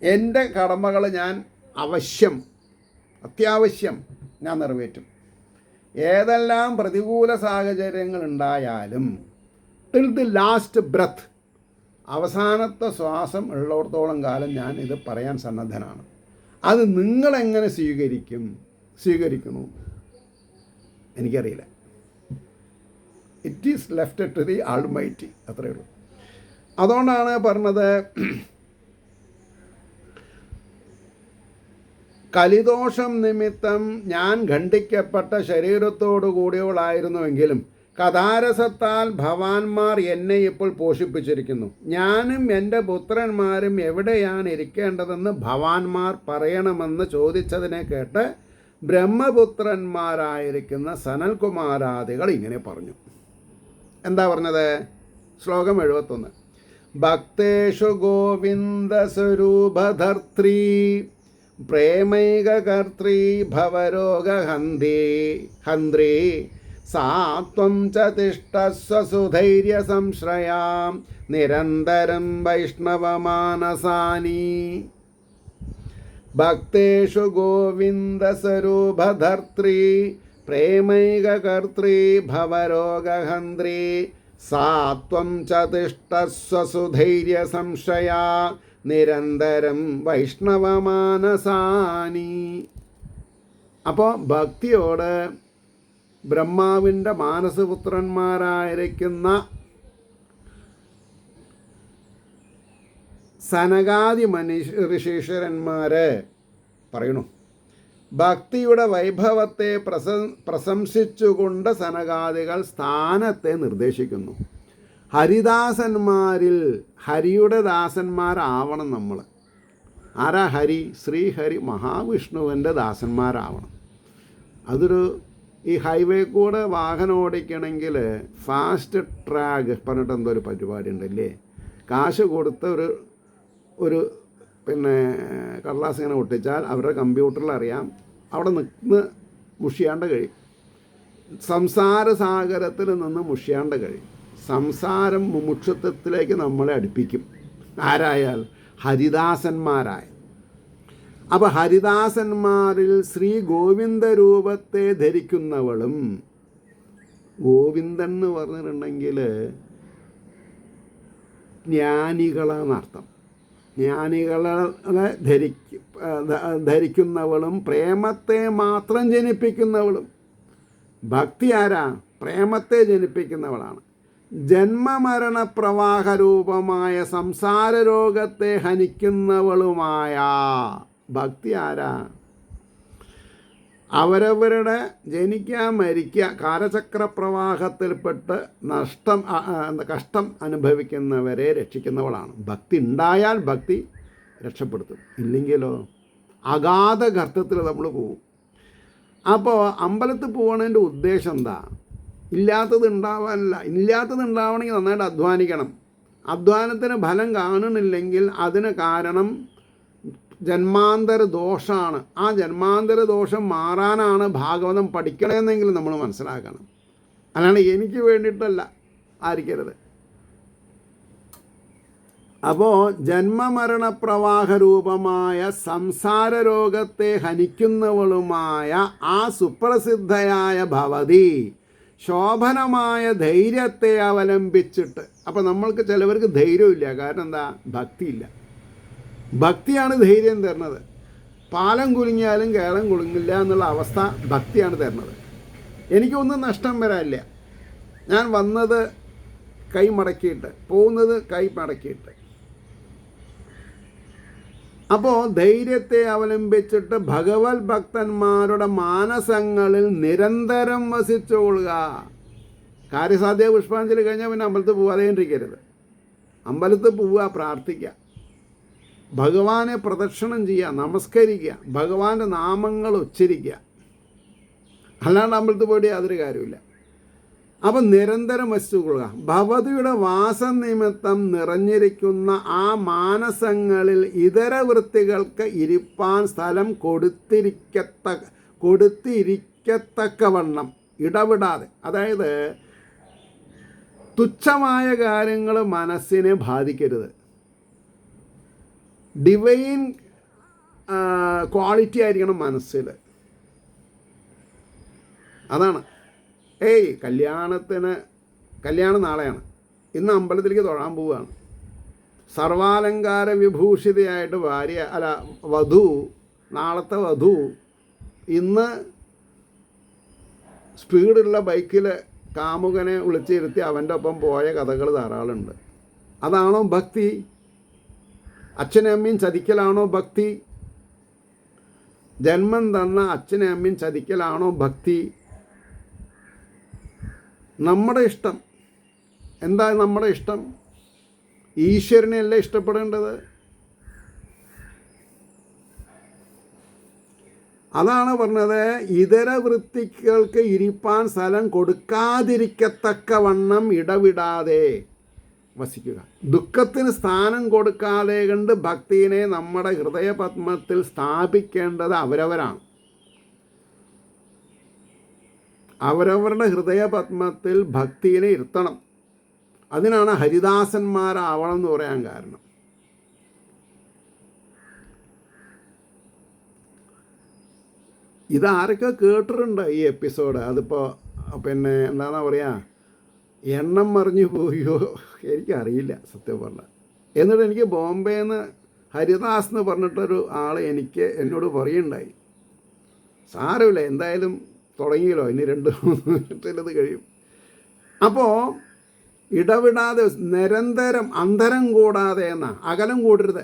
എൻ്റെ കടമകൾ ഞാൻ അത്യാവശ്യം ഞാൻ നിറവേറ്റും. ഏതെല്ലാം പ്രതികൂല സാഹചര്യങ്ങൾ ഉണ്ടായാലും ടിൽ ദി ലാസ്റ്റ് ബ്രത്ത്, അവസാനത്തെ ശ്വാസം ഉള്ളിടത്തോളം കാലം ഞാൻ ഇത് പറയാൻ സന്നദ്ധനാണ്. അത് നിങ്ങളെങ്ങനെ സ്വീകരിക്കുന്നു എനിക്കറിയില്ല. It is left to the almighty. അത്രയേ ഉള്ളൂ. അതുകൊണ്ടാണ് പറഞ്ഞത്, കലിദോഷം നിമിത്തം ഞാൻ ഖണ്ഡിക്കപ്പെട്ട ശരീരത്തോടു കൂടിയവളായിരുന്നുവെങ്കിലും കഥാരസത്താൽ ഭവാന്മാർ എന്നെ ഇപ്പോൾ പോഷിപ്പിച്ചിരിക്കുന്നു. ഞാനും എൻ്റെ പുത്രന്മാരും എവിടെയാണ് ഇരിക്കേണ്ടതെന്ന് ഭവാന്മാർ പറയണമെന്ന് ചോദിച്ചതിനെ കേട്ട് ബ്രഹ്മപുത്രന്മാരായിരിക്കുന്ന സനൽകുമാരാദികൾ ഇങ്ങനെ പറഞ്ഞു. എന്താ പറഞ്ഞത്? ശ്ലോകം 71. ഭക്തേഷു ഗോവിന്ദസ്വരൂപധർത്രീ പ്രേമൈകകർത്രീ ഭവരോഗഹന്ത്രീ സാത്വം ച തിഷ്ടസ്വസുധൈര്യസംശ്രയാം നിരന്തരം വൈഷ്ണവമാനസാനി. ഭക്തേഷു ഗോവിന്ദസ്വരൂപധർത്രീ പ്രേമൈകകർത്രീ ഭവരോഗഹന്ത്രീ സാത്വം ച തിഷ്ടസ്വസുധൈര്യസംശ്രയാ നിരന്തരം വൈഷ്ണവമാനസാനി. അപ്പോൾ ഭക്തിയോട് ബ്രഹ്മാവിൻ്റെ മാനസപുത്രന്മാരായിരിക്കുന്ന സനകാദി ഋഷീശ്വരന്മാർ പറയണു. ഭക്തിയുടെ വൈഭവത്തെ പ്രശംസിച്ചുകൊണ്ട് സനകാദികൾ സ്ഥാനത്തെ നിർദ്ദേശിക്കുന്നു. ഹരിദാസന്മാരിൽ ഹരിയുടെ ദാസന്മാരാവണം നമ്മൾ. ആരാ ഹരി? ശ്രീഹരി മഹാവിഷ്ണുവിൻ്റെ ദാസന്മാരാവണം. അതൊരു ഈ ഹൈവേ കൂടെ വാഹനം ഓടിക്കണമെങ്കിൽ ഫാസ്റ്റ് ട്രാക്ക് പറഞ്ഞിട്ട് എന്തോ ഒരു പരിപാടി ഉണ്ടല്ലേ, കാശ് കൊടുത്ത് ഒരു പിന്നെ കടലാസ് ഇങ്ങനെ ഒട്ടിച്ചാൽ അവരുടെ കമ്പ്യൂട്ടറിൽ അറിയാം, അവിടെ നിന്ന് മുഷിയാണ്ട് കഴിയും. സംസാര സാഗരത്തിൽ നിന്ന് മുഷിയാണ്ട് കഴിയും. സംസാരം മുമുക്ഷത്വത്തിലേക്ക് നമ്മളെ അടുപ്പിക്കും. ആരായാൽ? ഹരിദാസന്മാരായ. അപ്പോൾ ഹരിദാസന്മാരിൽ ശ്രീ ഗോവിന്ദ രൂപത്തെ ധരിക്കുന്നവളും, ഗോവിന്ദൻ എന്ന് പറഞ്ഞിട്ടുണ്ടെങ്കിൽ ജ്ഞാനികളെന്നർത്ഥം. ജ്ഞാനികളെ ധരിക്കുന്നവളും പ്രേമത്തെ മാത്രം ജനിപ്പിക്കുന്നവളും. ഭക്തി ആരാ? പ്രേമത്തെ ജനിപ്പിക്കുന്നവളാണ്. ജന്മമരണ പ്രവാഹരൂപമായ സംസാര രോഗത്തെ ഹനിക്കുന്നവളുമായ ഭക്തി ആരാ? അവരവരുടെ ജനിക്കുക മരിക്കുക കാലചക്രപ്രവാഹത്തിൽപ്പെട്ട് കഷ്ടം അനുഭവിക്കുന്നവരെ രക്ഷിക്കുന്നവളാണ്. ഭക്തി ഉണ്ടായാൽ ഭക്തി രക്ഷപ്പെടുത്തും, ഇല്ലെങ്കിലോ അഗാധ ഗർത്തത്തിൽ നമ്മൾ പോകും. അപ്പോൾ അമ്പലത്തിൽ പോകണതിൻ്റെ ഉദ്ദേശം എന്താ? ഇല്ലാത്തത് ഉണ്ടാവാനല്ല. ഇല്ലാത്തത് ഉണ്ടാവണമെങ്കിൽ നന്നായിട്ട് അധ്വാനിക്കണം. അധ്വാനത്തിന് ഫലം കാണുന്നില്ലെങ്കിൽ അതിന് കാരണം ജന്മാന്തര ദോഷമാണ്. ആ ജന്മാന്തര ദോഷം മാറാനാണ് ഭാഗവതം പഠിക്കണമെന്നെങ്കിലും നമ്മൾ മനസ്സിലാക്കണം. അല്ലാണ്ട് എനിക്ക് വേണ്ടിയിട്ടല്ല ആയിരിക്കരുത്. അപ്പോൾ ജന്മമരണപ്രവാഹ രൂപമായ സംസാര രോഗത്തെ ഹനിക്കുന്നവളുമായ ആ സുപ്രസിദ്ധയായ ഭവതി ശോഭനമായ ധൈര്യത്തെ അവലംബിച്ചിട്ട്. അപ്പോൾ നമ്മൾക്ക് ചിലവർക്ക് ധൈര്യമില്ല. കാരണം എന്താ? ഭക്തിയില്ല. ഭക്തിയാണ് ധൈര്യം തരുന്നത്. പാലം കുലുങ്ങിയാലും കേളം കുലുങ്ങില്ല എന്നുള്ള അവസ്ഥ ഭക്തിയാണ് തരുന്നത്. എനിക്കൊന്നും നഷ്ടം വരാനില്ല. ഞാൻ വന്നത് കൈ മടക്കിയിട്ട്, പോകുന്നത് കൈ മടക്കിയിട്ട്. അപ്പോൾ ധൈര്യത്തെ അവലംബിച്ചിട്ട് ഭഗവത് ഭക്തന്മാരുടെ മാനസങ്ങളിൽ നിരന്തരം വസിച്ചുകൊള്ളുക. കാര്യസാധ്യ പുഷ്പാഞ്ജലി കഴിഞ്ഞാൽ പിന്നെ അമ്പലത്തിൽ പോവാതെ ഇരിക്കരുത്. അമ്പലത്തിൽ പോവുക, പ്രാർത്ഥിക്കുക, ഭഗവാനെ പ്രദക്ഷിണം ചെയ്യുക, നമസ്കരിക്കുക, ഭഗവാന്റെ നാമങ്ങൾ ഉച്ചരിക്കുക. അല്ലാണ്ട് അമ്പലത്തിൽ പോയിട്ട് യാതൊരു കാര്യമില്ല. അപ്പം നിരന്തരം വസിച്ചുകൊള്ളുക. ഭഗവതിയുടെ വാസനിമിത്തം നിറഞ്ഞിരിക്കുന്ന ആ മാനസങ്ങളിൽ ഇതര വൃത്തികൾക്ക് ഇരിപ്പാൻ സ്ഥലം കൊടുത്തിരിക്കത്തക്കവണ്ണം ഇടവിടാതെ. അതായത് തുച്ഛമായ കാര്യങ്ങൾ മനസ്സിനെ ബാധിക്കരുത്. ഡിവൈൻ ക്വാളിറ്റി ആയിരിക്കണം മനസ്സിൽ. അതാണ്. കല്യാണം നാളെയാണ്. ഇന്ന് അമ്പലത്തിലേക്ക് തൊഴാൻ പോവുകയാണ്. സർവാലങ്കാര വിഭൂഷിതയായിട്ട് വധു, നാളത്തെ വധു ഇന്ന് സ്പീഡുള്ള ബൈക്കിൽ കാമുകനെ വിളിച്ചിരുത്തി അവൻ്റെ ഒപ്പം പോയ കഥകൾ ധാരാളമുണ്ട്. അതാണോ ഭക്തി? അച്ഛനും അമ്മയും ചതിക്കലാണോ ഭക്തി? ജന്മം തന്ന അച്ഛനും അമ്മയും ചതിക്കലാണോ ഭക്തി? നമ്മുടെ ഇഷ്ടം എന്താ? നമ്മുടെ ഇഷ്ടം ഈശ്വരനെയല്ലേ ഇഷ്ടപ്പെടേണ്ടത്? അതാണ് പറഞ്ഞത്, ഇതര വൃത്തികൾക്ക് ഇരിപ്പാൻ സ്ഥലം കൊടുക്കാതിരിക്കത്തക്കവണ്ണം ഇടവിടാതെ വസിക്കുക. ദുഃഖത്തിന് സ്ഥാനം കൊടുക്കാതെ കണ്ട് ഭക്തിനെ നമ്മുടെ ഹൃദയപത്മത്തിൽ സ്ഥാപിക്കേണ്ടത് അവരവരാണ്. അവരവരുടെ ഹൃദയപത്മത്തിൽ ഭക്തിനെ ഇരുത്തണം. അതിനാണ് ഹരിദാസന്മാരാവണം എന്ന് പറയാൻ കാരണം. ഇതാരൊക്കെ കേട്ടിട്ടുണ്ട് ഈ എപ്പിസോഡ്? അതിപ്പോൾ പിന്നെ എന്താണെന്നാ പറയുക, എണ്ണം മറിഞ്ഞു പോയോ എനിക്കറിയില്ല സത്യം പറഞ്ഞാൽ. എന്നിട്ട് എനിക്ക് ബോംബെയിൽ നിന്ന് ഹരിദാസ് എന്ന് പറഞ്ഞിട്ടൊരു ആൾ എന്നോട് പറയുണ്ടായി, സാരമില്ല എന്തായാലും തുടങ്ങിയല്ലോ, ഇനി 2-3 മിനിറ്റിലത് കഴിയും. അപ്പോൾ ഇടവിടാതെ നിരന്തരം അന്തരം കൂടാതെ അകലം കൂടരുത്,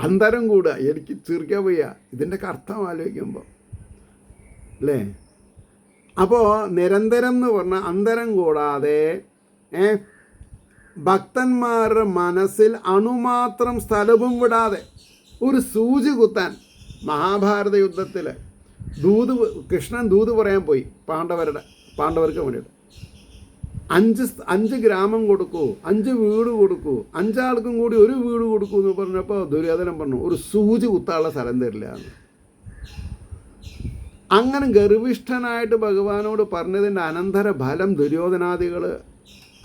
അന്തരം കൂടുക. എനിക്ക് തീർക്കാൻ വയ്യ ഇതിൻ്റെ അർത്ഥം ആലോചിക്കുമ്പോൾ അല്ലേ. അപ്പോൾ നിരന്തരം എന്ന് പറഞ്ഞാൽ അന്തരം കൂടാതെ ഭക്തന്മാരുടെ മനസ്സിൽ അണുമാത്രം സ്ഥലവും വിടാതെ. ഒരു സൂചി കുത്താൻ മഹാഭാരത യുദ്ധത്തിൽ കൃഷ്ണൻ ദൂത് പറയാൻ പോയി പാണ്ഡവർക്ക് വേണ്ടിയിട്ട്. 5 ഗ്രാമം കൊടുക്കൂ, 5 വീട് കൊടുക്കൂ, 5 ആൾക്കും കൂടി 1 വീട് കൊടുക്കൂ എന്ന് പറഞ്ഞപ്പോൾ ദുര്യോധനൻ പറഞ്ഞു, ഒരു സൂചി കുത്താനുള്ള സ്ഥലം തരില്ല എന്ന്. അങ്ങനെ ഗർവിഷ്ഠനായിട്ട് ഭഗവാനോട് പറഞ്ഞതിൻ്റെ അനന്തര ഫലം ദുര്യോധനാദികൾ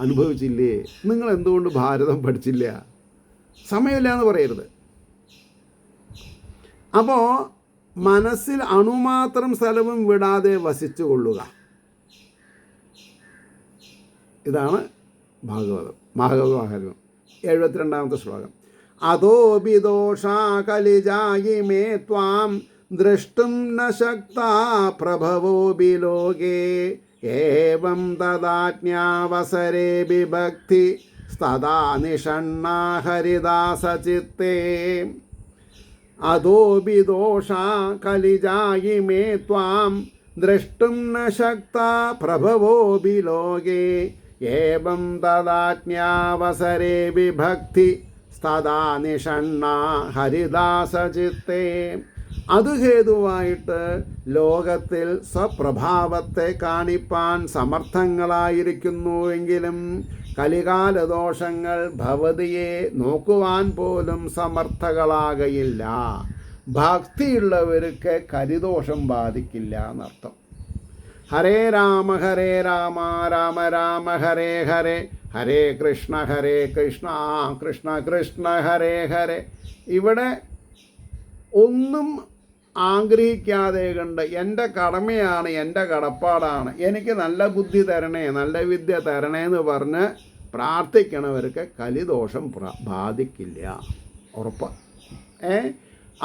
അനുഭവിച്ചില്ലേ? നിങ്ങൾ എന്തുകൊണ്ട് ഭാരതം പഠിച്ചില്ല? സമയമില്ല എന്ന് പറയരുത്. അപ്പോൾ മനസ്സിൽ അണുമാത്രം സ്ഥലവും വിടാതെ വസിച്ചു കൊള്ളുക. ഇതാണ് ഭാഗവതം 72ാമത്തെ ശ്ലോകം. അതോപി ദോഷാ കലിജായി മേ ത്വാം ദ്രഷ്ടും ന ശക്താ പ്രഭവോപി ലോകേ ഏവം തദാജ്ഞാവസരേ വിഭക്തി സ്തദാ നിഷണ്ണാ ഹരിദാസചിത്തേ. അതോപി ദോഷാ കലിജായി മേ ത്വാം ദ്രഷ്ടും ന ശക്താ പ്രഭവോപി ലോകേ ഏവം തദാജ്ഞാവസരേ വിഭക്തി സ്തദാ നിഷണ്ണാ ഹരിദാസചിത്തേ. അത് ഹേതുവായിട്ട് ലോകത്തിൽ സ്വപ്രഭാവത്തെ കാണിപ്പാൻ സമർത്ഥങ്ങളായിരിക്കുന്നുവെങ്കിലും കലികാലദോഷങ്ങൾ ഭവതിയെ നോക്കുവാൻ പോലും സമർത്ഥകളാകയില്ല. ഭക്തിയുള്ളവർക്ക് കലിദോഷം ബാധിക്കില്ല എന്നർത്ഥം. ഹരേ രാമ രാമ രാമ ഹരേ ഹരേ, ഹരേ കൃഷ്ണ കൃഷ്ണ കൃഷ്ണ ഹരേ ഹരേ. ഇവിടെ ഒന്നും ആഗ്രഹിക്കാതെ കണ്ട് എൻ്റെ കടമയാണ്, എൻ്റെ കടപ്പാടാണ്, എനിക്ക് നല്ല ബുദ്ധി തരണേ, നല്ല വിദ്യ തരണേ എന്ന് പറഞ്ഞ് പ്രാർത്ഥിക്കണവർക്ക് കലിദോഷം ബാധിക്കില്ല, ഉറപ്പ്.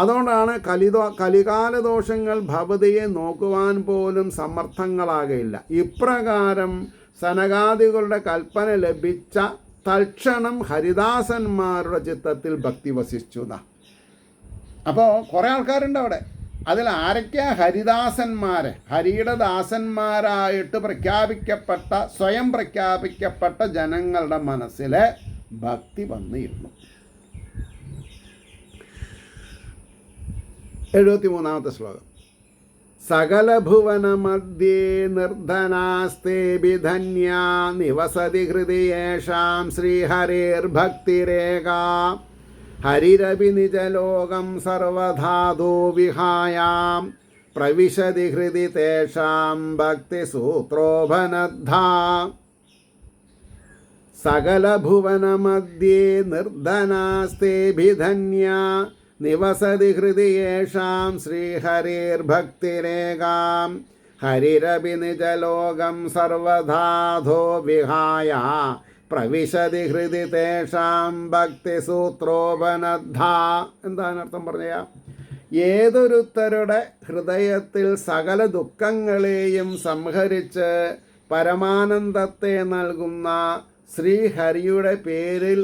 അതുകൊണ്ടാണ് കലികാലദോഷങ്ങൾ ഭവതിയെ നോക്കുവാൻ പോലും സമർത്ഥങ്ങളാകയില്ല. ഇപ്രകാരം സനകാദികളുടെ കൽപ്പന ലഭിച്ച തൽക്ഷണം ഹരിദാസന്മാരുടെ ചിത്തത്തിൽ ഭക്തി വസിച്ചു. അപ്പോൾ കുറേ ആൾക്കാരുണ്ട് അവിടെ. അതിൽ ആരൊക്കെയാ ഹരിദാസന്മാർ? ഹരിയുടെ ദാസന്മാരായിട്ട് സ്വയം പ്രഖ്യാപിക്കപ്പെട്ട ജനങ്ങളുടെ മനസ്സിൽ ഭക്തി വന്നിരുന്നു. 73ാമത്തെ ശ്ലോകം. സകലഭുവനമധ്യേ നിർധനാസ്തേഭി ധന്യാ നിവസതി ഹൃദി യേഷാം ശ്രീഹരേർഭക്തിരേകാ ഹരിരപി നിജലോകം സർവധാതോ വിഹായാം പ്രവിശതി ഹൃദി തേഷാം ഭക്തിസൂത്രോപനദ്ധാ. സകലഭുവനമധ്യേ നിർധനാസ്തേഭി ധന്യാ നിവസതി ഹൃദി യേഷാം ശ്രീഹരേർഭക്തിരേകാം ഹരിരപി നിജലോകം സർവധാധോ വിഹായ പ്രവിശതി ഹൃദി തേഷാം ഭക്തിസൂത്രോപനദ്ധാ. എന്താണർത്ഥം പറഞ്ഞാൽ, ഏതൊരുത്തരുടെ ഹൃദയത്തിൽ സകല ദുഃഖങ്ങളെയും സംഹരിച്ച് പരമാനന്ദത്തെ നൽകുന്ന ശ്രീഹരിയുടെ പേരിൽ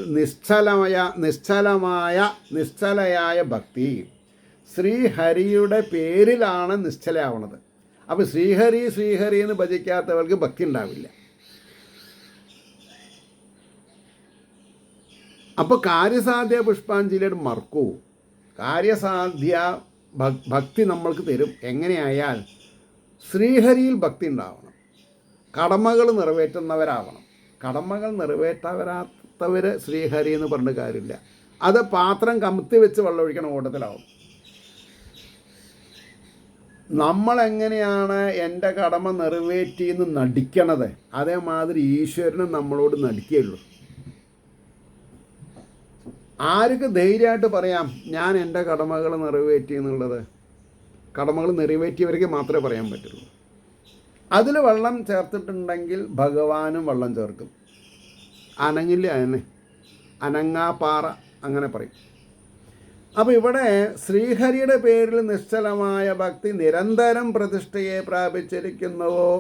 നിശ്ചലയായ ഭക്തി ശ്രീഹരിയുടെ പേരിലാണ് നിശ്ചലയാവുന്നത്. അപ്പോൾ ശ്രീഹരി ശ്രീഹരി എന്ന് ഭജിക്കാത്തവർക്ക് ഭക്തി ഉണ്ടാവില്ല. അപ്പോൾ കാര്യസാധ്യ പുഷ്പാഞ്ജലിയുടെ മറക്കൂ. കാര്യസാധ്യ ഭക്തി നമ്മൾക്ക് തരും. എങ്ങനെയായാൽ ശ്രീഹരിയിൽ ഭക്തി ഉണ്ടാവണം, കടമകൾ നിറവേറ്റുന്നവരാവണം. കടമകൾ നിറവേറ്റാത്തവർ ശ്രീഹരി എന്ന് പറഞ്ഞ കാര്യമില്ല. അത് പാത്രം കമത്തി വെച്ച് വെള്ളമൊഴിക്കണ ഓട്ടത്തിലാവും. നമ്മളെങ്ങനെയാണ് എൻ്റെ കടമ നിറവേറ്റിയെന്ന് നടിക്കണത്, അതേമാതിരി ഈശ്വരനും നമ്മളോട് നടിക്കുകയുള്ളൂ. ആർക്ക് ധൈര്യമായിട്ട് പറയാം ഞാൻ എൻ്റെ കടമകൾ നിറവേറ്റി എന്നുള്ളത്? കടമകൾ നിറവേറ്റിയവർക്ക് മാത്രമേ പറയാൻ പറ്റുള്ളൂ. അതിൽ വെള്ളം ചേർത്തിട്ടുണ്ടെങ്കിൽ ഭഗവാനും വെള്ളം ചേർക്കും. അനങ്ങില്ല, അതിനെ അനങ്ങാപ്പാറ അങ്ങനെ പറയും. അപ്പോൾ ഇവിടെ ശ്രീഹരിയുടെ പേരിൽ നിശ്ചലമായ ഭക്തി നിരന്തരം പ്രതിഷ്ഠയെ പ്രാപിച്ചിരിക്കുന്നുവോ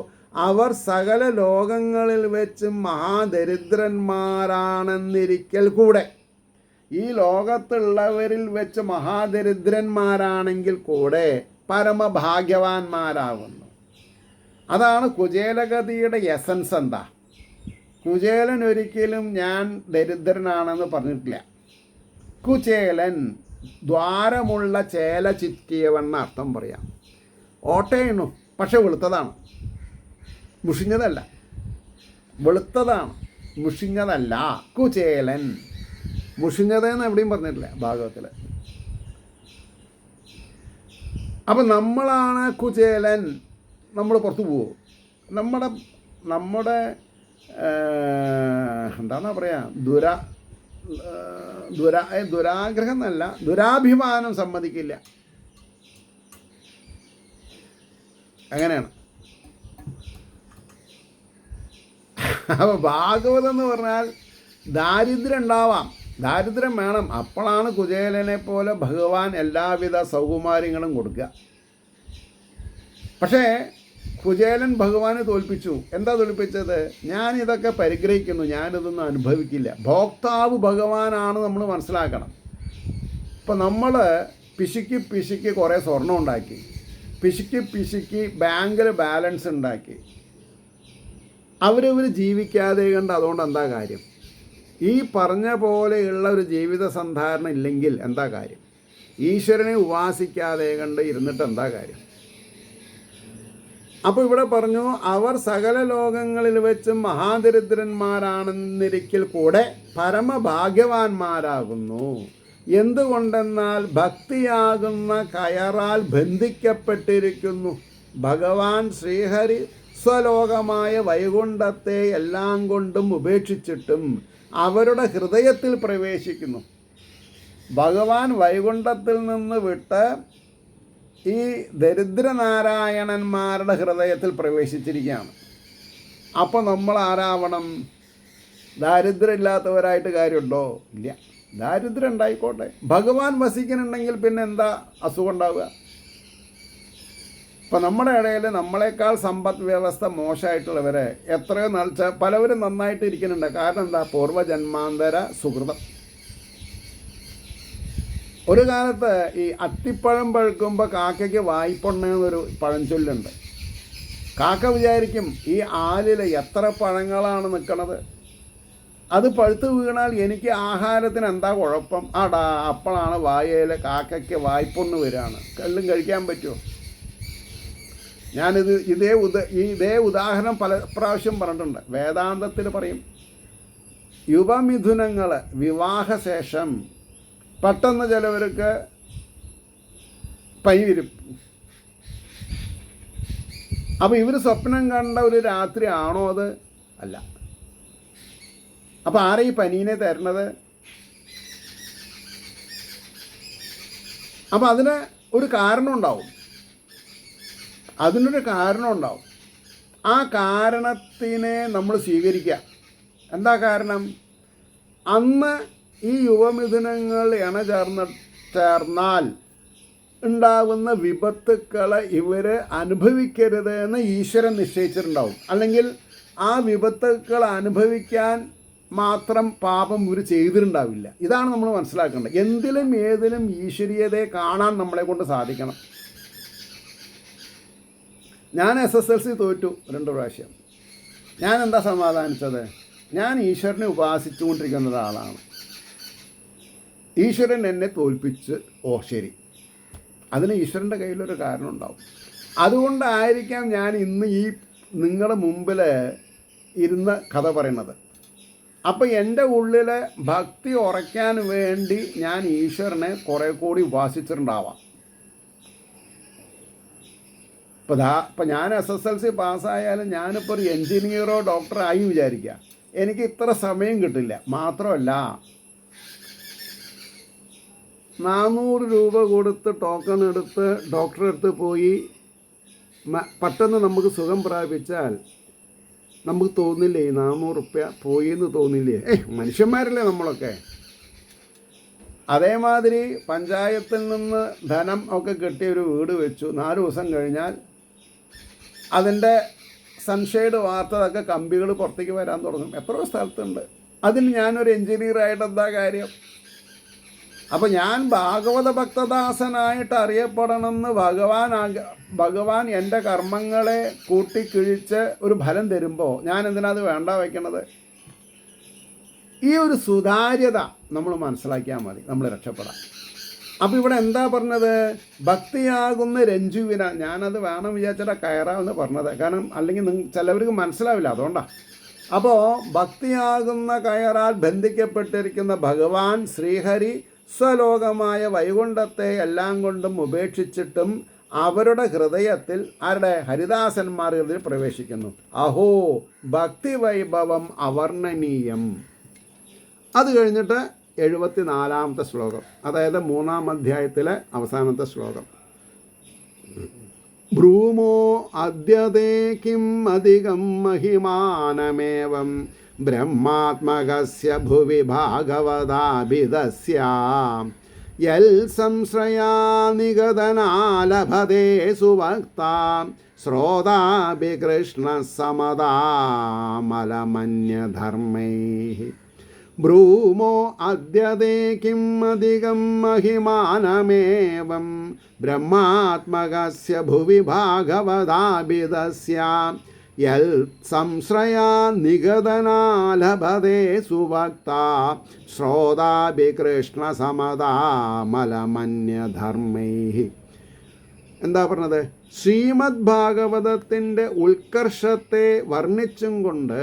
അവർ സകല ലോകങ്ങളിൽ വെച്ച് മഹാദരിദ്രന്മാരാണെന്നിരിക്കൽ കൂടെ, ഈ ലോകത്തുള്ളവരിൽ വെച്ച് മഹാദരിദ്രന്മാരാണെങ്കിൽ കൂടെ പരമഭാഗ്യവാന്മാരാകുന്നു. അതാണ് കുചേലഗതിയുടെ എസൻസ്. എന്താ? കുചേലൻ ഒരിക്കലും ഞാൻ ദരിദ്രനാണെന്ന് പറഞ്ഞിട്ടില്ല. കുചേലൻ ദ്വാരമുള്ള ചേല ചിറ്റിയവെന്ന അർത്ഥം പറയാം. ഓട്ടയുന്നു, പക്ഷെ വെളുത്തതാണ്, മുഷിഞ്ഞതല്ല. വെളുത്തതാണ്, മുഷിഞ്ഞതല്ല. കുചേലൻ മുഷിഞ്ഞതെന്ന് എവിടെയും പറഞ്ഞിട്ടില്ല ഭാഗവത്തിൽ. അപ്പം നമ്മളാണ് കുചേലൻ. നമ്മൾ പുറത്തു പോവും. നമ്മുടെ എന്താണെന്നാ പറയാ, ദുരാഗ്രഹം എന്നല്ല, ദുരാഭിമാനം സമ്മതിക്കില്ല. അങ്ങനെയാണ്. അപ്പോൾ ഭാഗവതം എന്ന് പറഞ്ഞാൽ ദാരിദ്ര്യം ഉണ്ടാവാം, ദാരിദ്ര്യം വേണം. അപ്പോഴാണ് കുചേലനെ പോലെ ഭഗവാൻ എല്ലാവിധ സൗകുമാര്യങ്ങളും കൊടുക്കുക. പക്ഷേ കുചേലൻ ഭഗവാനെ തോൽപ്പിച്ചു. എന്താ തോൽപ്പിച്ചത്? ഞാനിതൊക്കെ പരിഗ്രഹിക്കുന്നു, ഞാനിതൊന്നും അനുഭവിക്കില്ല. ഭോക്താവ് ഭഗവാനാണ് നമ്മൾ മനസ്സിലാക്കണം. ഇപ്പം നമ്മൾ പിശുക്കി കുറേ സ്വർണം ഉണ്ടാക്കി, പിശുക്കി ബാങ്കിൽ ബാലൻസ് ഉണ്ടാക്കി, അവരവർ ജീവിക്കാതെ കണ്ട് അതുകൊണ്ട് എന്താ കാര്യം? ഈ പറഞ്ഞ പോലെയുള്ള ഒരു ജീവിത സന്ധാരണം ഇല്ലെങ്കിൽ എന്താ കാര്യം? ഈശ്വരനെ ഉപാസിക്കാതെ കണ്ട് ഇരുന്നിട്ട് എന്താ കാര്യം? അപ്പോൾ ഇവിടെ പറഞ്ഞു അവർ സകല ലോകങ്ങളിൽ വെച്ചും മഹാദരിദ്രന്മാരാണെന്നിരിക്കൽ കൂടെ പരമഭാഗ്യവാന്മാരാകുന്നു. എന്തുകൊണ്ടെന്നാൽ ഭക്തിയാകുന്ന കയറാൽ ബന്ധിക്കപ്പെട്ടിരിക്കുന്നു. ഭഗവാൻ ശ്രീഹരി സ്വലോകമായ വൈകുണ്ഠത്തെ എല്ലാം കൊണ്ടും ഉപേക്ഷിച്ചിട്ടും അവരുടെ ഹൃദയത്തിൽ പ്രവേശിക്കുന്നു. ഭഗവാൻ വൈകുണ്ഠത്തിൽ നിന്ന് വിട്ട് ഈ ദരിദ്രനാരായണന്മാരുടെ ഹൃദയത്തിൽ പ്രവേശിച്ചിരിക്കുകയാണ്. അപ്പോൾ നമ്മൾ ആരാവണം? ദാരിദ്ര്യമില്ലാത്തവരായിട്ട് കാര്യമുണ്ടോ? ഇല്ല. ദാരിദ്ര്യം ഉണ്ടായിക്കോട്ടെ, ഭഗവാൻ വസിക്കുന്നുണ്ടെങ്കിൽ പിന്നെ എന്താ അസുഖം ഉണ്ടാവുക? ഇപ്പം നമ്മുടെ ഇടയിൽ നമ്മളെക്കാൾ സമ്പദ് വ്യവസ്ഥ മോശമായിട്ടുള്ളവരെ എത്രയോ പലവരും നന്നായിട്ട് ഇരിക്കുന്നുണ്ട്. കാരണം എന്താ? പൂർവ്വജന്മാന്തര സുഹൃതം. ഒരു കാലത്ത് ഈ അത്തിപ്പഴം പഴുക്കുമ്പോൾ കാക്കയ്ക്ക് വായ്പൊണ്ണെന്നൊരു പഴഞ്ചൊല്ലുണ്ട്. കാക്ക വിചാരിക്കും ഈ ആലിൽ എത്ര പഴങ്ങളാണ് നിൽക്കണത്, അത് പഴുത്ത് വീണാൽ എനിക്ക് ആഹാരത്തിന് എന്താ കുഴപ്പം? അപ്പോഴാണ് വായയിൽ കാക്കയ്ക്ക് വായ്പൊണ്ണ് വരികയാണ്. എല്ലാം കഴിക്കാൻ പറ്റുമോ? ഞാനിത് ഇതേ ഉദാഹരണം പല പ്രാവശ്യം പറഞ്ഞിട്ടുണ്ട്. വേദാന്തത്തിൽ പറയും, യുവമിഥുനങ്ങൾ വിവാഹശേഷം പെട്ടെന്ന് ചിലവർക്ക് പനി വരും. അപ്പോൾ ഇവർ സ്വപ്നം കണ്ട ഒരു രാത്രി ആണോ അത്? അല്ല. അപ്പോൾ ആരാ ഈ പനീനെ തരണത്? അപ്പോൾ അതിന് ഒരു കാരണം ഉണ്ടാവും. അതിനൊരു കാരണം ഉണ്ടാവും. ആ കാരണത്തിനെ നമ്മൾ സ്വീകരിക്കുക. എന്താ കാരണം? അന്ന് ഈ യുവമിഥുനങ്ങൾ ചേർന്നാൽ ഉണ്ടാകുന്ന വിപത്തുക്കളെ ഇവർ അനുഭവിക്കരുത് എന്ന് ഈശ്വരൻ നിശ്ചയിച്ചിട്ടുണ്ടാവും. അല്ലെങ്കിൽ ആ വിപത്തുക്കൾ അനുഭവിക്കാൻ മാത്രം പാപം ഇവർ ചെയ്തിട്ടുണ്ടാവില്ല. ഇതാണ് നമ്മൾ മനസ്സിലാക്കേണ്ടത്. എന്തിലും ഏതിലും ഈശ്വരീയതയെ കാണാൻ നമ്മളെ കൊണ്ട് സാധിക്കണം. ഞാൻ SSLC തോറ്റു 2 പ്രാവശ്യം. ഞാൻ എന്താ സമാധാനിച്ചത്? ഞാൻ ഈശ്വരനെ ഉപാസിച്ചുകൊണ്ടിരിക്കുന്ന ഒരാളാണ്. ഈശ്വരൻ എന്നെ തോൽപ്പിച്ച്, ശരി, അതിന് ഈശ്വരൻ്റെ കയ്യിലൊരു കാരണം ഉണ്ടാവും. അതുകൊണ്ടായിരിക്കാം ഞാൻ ഇന്ന് ഈ നിങ്ങളുടെ മുമ്പിൽ ഇരുന്ന് കഥ പറയണത്. അപ്പോൾ എൻ്റെ ഉള്ളിൽ ഭക്തി ഉറയ്ക്കാൻ വേണ്ടി ഞാൻ ഈശ്വരനെ കുറേ കൂടി ഉപാസിച്ചിട്ടുണ്ടാവാം. ഇപ്പം ഞാൻ SSLC പാസ്സായാലും ഞാനിപ്പോൾ ഒരു എൻജിനീയറോ ഡോക്ടറോ ആയി വിചാരിക്കുക, എനിക്ക് ഇത്ര സമയം കിട്ടില്ല. മാത്രമല്ല 400 രൂപ കൊടുത്ത് ടോക്കൺ എടുത്ത് ഡോക്ടറെ അടുത്ത് പോയി പെട്ടെന്ന് നമുക്ക് സുഖം പ്രാപിച്ചാൽ നമുക്ക് തോന്നില്ലേ 400 റുപ്യ പോയി എന്ന് തോന്നില്ലേ? മനുഷ്യന്മാരല്ലേ നമ്മളൊക്കെ. അതേമാതിരി പഞ്ചായത്തിൽ നിന്ന് ധനം ഒക്കെ കിട്ടിയൊരു വീട് വെച്ചു. 4 ദിവസം കഴിഞ്ഞാൽ അതിൻ്റെ സൺഷെയ്ഡ് വാർത്തതൊക്കെ കമ്പികൾ പുറത്തേക്ക് വരാൻ തുടങ്ങും. എത്രയോ സ്ഥലത്തുണ്ട്. അതിന് ഞാനൊരു എൻജിനീയറായിട്ട് എന്താ കാര്യം? അപ്പോൾ ഞാൻ ഭാഗവത ഭക്തദാസനായിട്ട് അറിയപ്പെടണമെന്ന് ഭഗവാൻ എൻ്റെ കർമ്മങ്ങളെ കൂട്ടിക്കിഴിച്ച് ഒരു ഫലം തരുമ്പോൾ ഞാൻ എന്തിനാത് വേണ്ട വയ്ക്കണത്? ഈ ഒരു സുതാര്യത നമ്മൾ മനസ്സിലാക്കിയാൽ മതി, നമ്മൾ രക്ഷപ്പെടാം. അപ്പോൾ ഇവിടെ എന്താ പറഞ്ഞത്? ഭക്തിയാകുന്ന രഞ്ജുവിന. ഞാനത് വേണം വിചാരിച്ചിട്ട് കയറാമെന്ന് പറഞ്ഞത്. കാരണം അല്ലെങ്കിൽ ചിലവർക്ക് മനസ്സിലാവില്ല, അതുകൊണ്ടാണ്. അപ്പോൾ ഭക്തിയാകുന്ന കയറാൽ ബന്ധിക്കപ്പെട്ടിരിക്കുന്ന ഭഗവാൻ ശ്രീഹരി സ്വലോകമായ വൈകുണ്ഠത്തെ എല്ലാം കൊണ്ടും ഉപേക്ഷിച്ചിട്ടും അവരുടെ ഹൃദയത്തിൽ, ആരുടെ? ഹരിദാസന്മാർ ഹൃദയത്തിൽ പ്രവേശിക്കുന്നു. അഹോ ഭക്തി വൈഭവം അവർണ്ണനീയം. അത് കഴിഞ്ഞിട്ട് 74-ാമത്തെ ശ്ലോകം, അതായത് 3-ാം അധ്യായത്തിലെ അവസാനത്തെ ശ്ലോകം. ബ്രൂമോ അദ്യതേ കിം അധികം മഹിമാനമേവം ബ്രഹ്മാത്മകസ്യ ഭുവി ഭാഗവതാഭിധസ്യ യൽ സംശ്രയാ നിഗതനാലഭതേ സുവക്താ ശ്രോതാഭി കൃഷ്ണ സമതാമലമന്യധർമ്മൈഃ. ബ്രൂമോ അദ്യതേ കിം അധികം മഹിമാനമേവം ബ്രഹ്മാത്മകസ്യ ഭുവി ഭാഗവതാഭിധസ്യ യൽ സംശ്രയാ നിഗതനാലഭതേ സുവക്താ ശ്രോതാഭി കൃഷ്ണ സമതാമലമന്യധർമ്മൈഃ. എന്താ പറഞ്ഞത്? ശ്രീമദ് ഭാഗവതത്തിൻ്റെ ഉത്കർഷത്തെ വർണ്ണിച്ചും കൊണ്ട്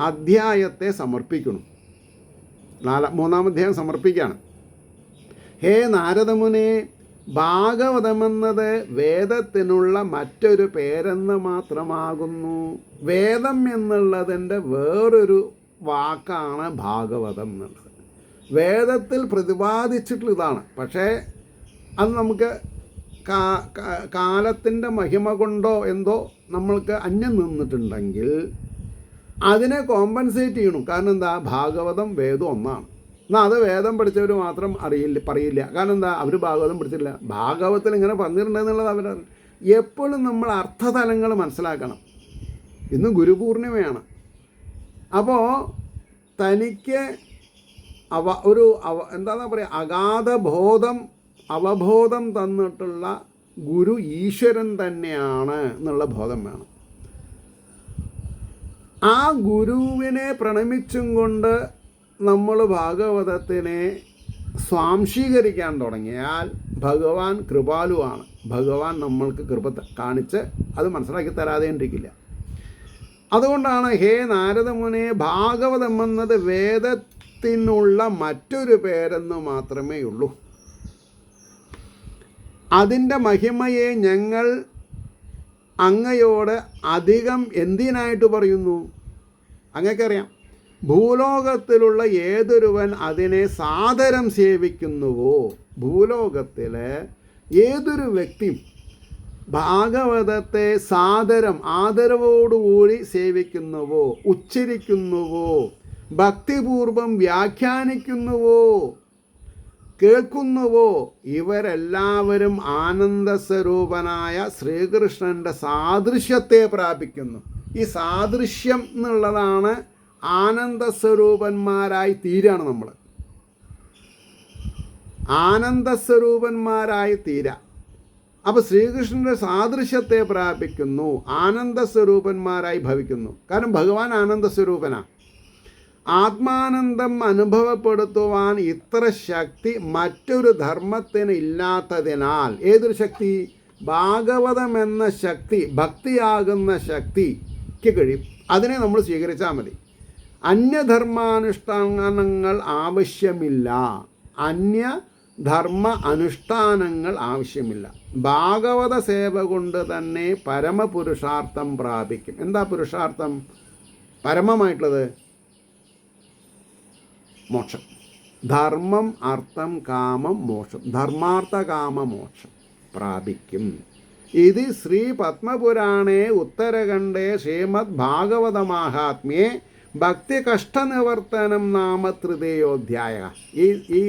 അധ്യായത്തെ സമർപ്പിക്കണം. 3-ാം അധ്യായം സമർപ്പിക്കുകയാണ്. ഹേ നാരദമുനെ, ഭാഗവതമെന്നത് വേദത്തിനുള്ള മറ്റൊരു പേരെന്ന് മാത്രമാകുന്നു. വേദം എന്നുള്ളതിൻ്റെ വേറൊരു വാക്കാണ് ഭാഗവതം എന്നുള്ളത്. വേദത്തിൽ പ്രതിപാദിച്ചിട്ടുള്ള ഇതാണ്. പക്ഷേ അത് നമുക്ക് കാലത്തിൻ്റെ മഹിമ കൊണ്ടോ എന്തോ നമ്മൾക്ക് അന്യം നിന്നിട്ടുണ്ടെങ്കിൽ അതിനെ കോമ്പൻസേറ്റ് ചെയ്യണം. കാരണം എന്താ? ഭാഗവതം വേദം ഒന്നാണ്. എന്നാൽ അത് വേദം പഠിച്ചവർ മാത്രം പറയില്ല. കാരണം എന്താ? അവർ ഭാഗവതം പഠിച്ചില്ല. ഭാഗവതത്തിൽ ഇങ്ങനെ പറഞ്ഞിട്ടുണ്ടെന്നുള്ളത് അവരാണ്. എപ്പോഴും നമ്മൾ അർത്ഥതലങ്ങൾ മനസ്സിലാക്കണം. ഇന്ന് ഗുരുപൂർണിമയാണ്. അപ്പോൾ തനിക്ക് എന്താ പറയുക, അഗാധ അവബോധം തന്നിട്ടുള്ള ഗുരു ഈശ്വരൻ തന്നെയാണ് എന്നുള്ള ബോധം വേണം. ആ ഗുരുവിനെ പ്രണമിച്ചും കൊണ്ട് നമ്മൾ ഭാഗവതത്തിനെ സ്വാംശീകരിക്കാൻ തുടങ്ങിയാൽ ഭഗവാൻ കൃപാലുവാണ്. ഭഗവാൻ നമ്മൾക്ക് കൃപ കാണിച്ച് അത് മനസ്സിലാക്കി തരാതെ ഇരിക്കില്ല. അതുകൊണ്ടാണ് ഹേ നാരദമുനെ, ഭാഗവതം എന്നത് വേദത്തിനുള്ള മറ്റൊരു പേരെന്ന് മാത്രമേ ഉള്ളൂ. അതിൻ്റെ മഹിമയെ ഞങ്ങൾ അങ്ങയോട് അധികം എന്തിനായിട്ട് പറയുന്നു? അങ്ങക്കറിയാം, ഭൂലോകത്തിലുള്ള ഏതൊരുവൻ അതിനെ സാദരം സേവിക്കുന്നുവോ, ഭൂലോകത്തിലെ ഏതൊരു വ്യക്തിയും ഭാഗവതത്തെ ആദരവോടുകൂടി സേവിക്കുന്നുവോ, ഉച്ചരിക്കുന്നുവോ, ഭക്തിപൂർവം വ്യാഖ്യാനിക്കുന്നുവോ, കേൾക്കുന്നുവോ, ഇവരെല്ലാവരും ആനന്ദസ്വരൂപനായ ശ്രീകൃഷ്ണൻ്റെ സാദൃശ്യത്തെ പ്രാപിക്കുന്നു. ഈ സാദൃശ്യം എന്നുള്ളതാണ് ആനന്ദസ്വരൂപന്മാരായി തീരാണ് നമ്മൾ. ആനന്ദസ്വരൂപന്മാരായി തീരാം. അപ്പോൾ ശ്രീകൃഷ്ണൻ്റെ സാദൃശ്യത്തെ പ്രാപിക്കുന്നു, ആനന്ദസ്വരൂപന്മാരായി ഭവിക്കുന്നു. കാരണം ഭഗവാൻ ആനന്ദസ്വരൂപനാണ്. ആത്മാനന്ദം അനുഭവപ്പെടുത്തുവാൻ ഇത്ര ശക്തി മറ്റൊരു ധർമ്മത്തിന് ഇല്ലാത്തതിനാൽ, ഏതൊരു ശക്തി? ഭാഗവതം എന്ന ശക്തി, ഭക്തിയാകുന്ന ശക്തിക്ക് കഴിയും. അതിനെ നമ്മൾ സ്വീകരിച്ചാൽ മതി. അന്യധർമാനുഷ്ഠാനങ്ങൾ ആവശ്യമില്ല. അന്യധർമ്മ അനുഷ്ഠാനങ്ങൾ ആവശ്യമില്ല. ഭാഗവത സേവ കൊണ്ട് തന്നെ പരമപുരുഷാർത്ഥം പ്രാപിക്കും. എന്താ പുരുഷാർത്ഥം? പരമമായിട്ടുള്ളത് മോക്ഷം. ധർമ്മം, അർത്ഥം, കാമം, മോക്ഷം. ധർമാർത്ഥ കാമ മോക്ഷം പ്രാപിക്കും. ഇത് ശ്രീ പത്മപുരാണേ ഉത്തരഖണ്ഡേ ശ്രീമദ് ഭാഗവത മാഹാത്മ്യേ ഭക്തി കഷ്ടനിവർത്തനം നാമ തൃതീയോധ്യായ. ഈ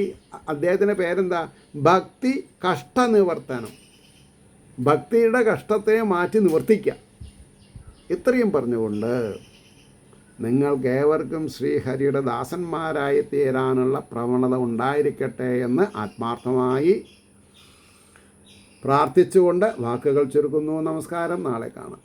അദ്ദേഹത്തിൻ്റെ പേരെന്താ? ഭക്തി കഷ്ടനിവർത്തനം. ഭക്തിയുടെ കഷ്ടത്തെ മാറ്റി നിവർത്തിക്കുക. ഇത്രയും പറഞ്ഞുകൊണ്ട് നിങ്ങൾക്കേവർക്കും ശ്രീഹരിയുടെ ദാസന്മാരായി തീരാനുള്ള പ്രവണത ഉണ്ടായിരിക്കട്ടെ എന്ന് ആത്മാർത്ഥമായി പ്രാർത്ഥിച്ചുകൊണ്ട് വാക്കുകൾ ചുരുക്കുന്നു. നമസ്കാരം. നാളെ കാണാം.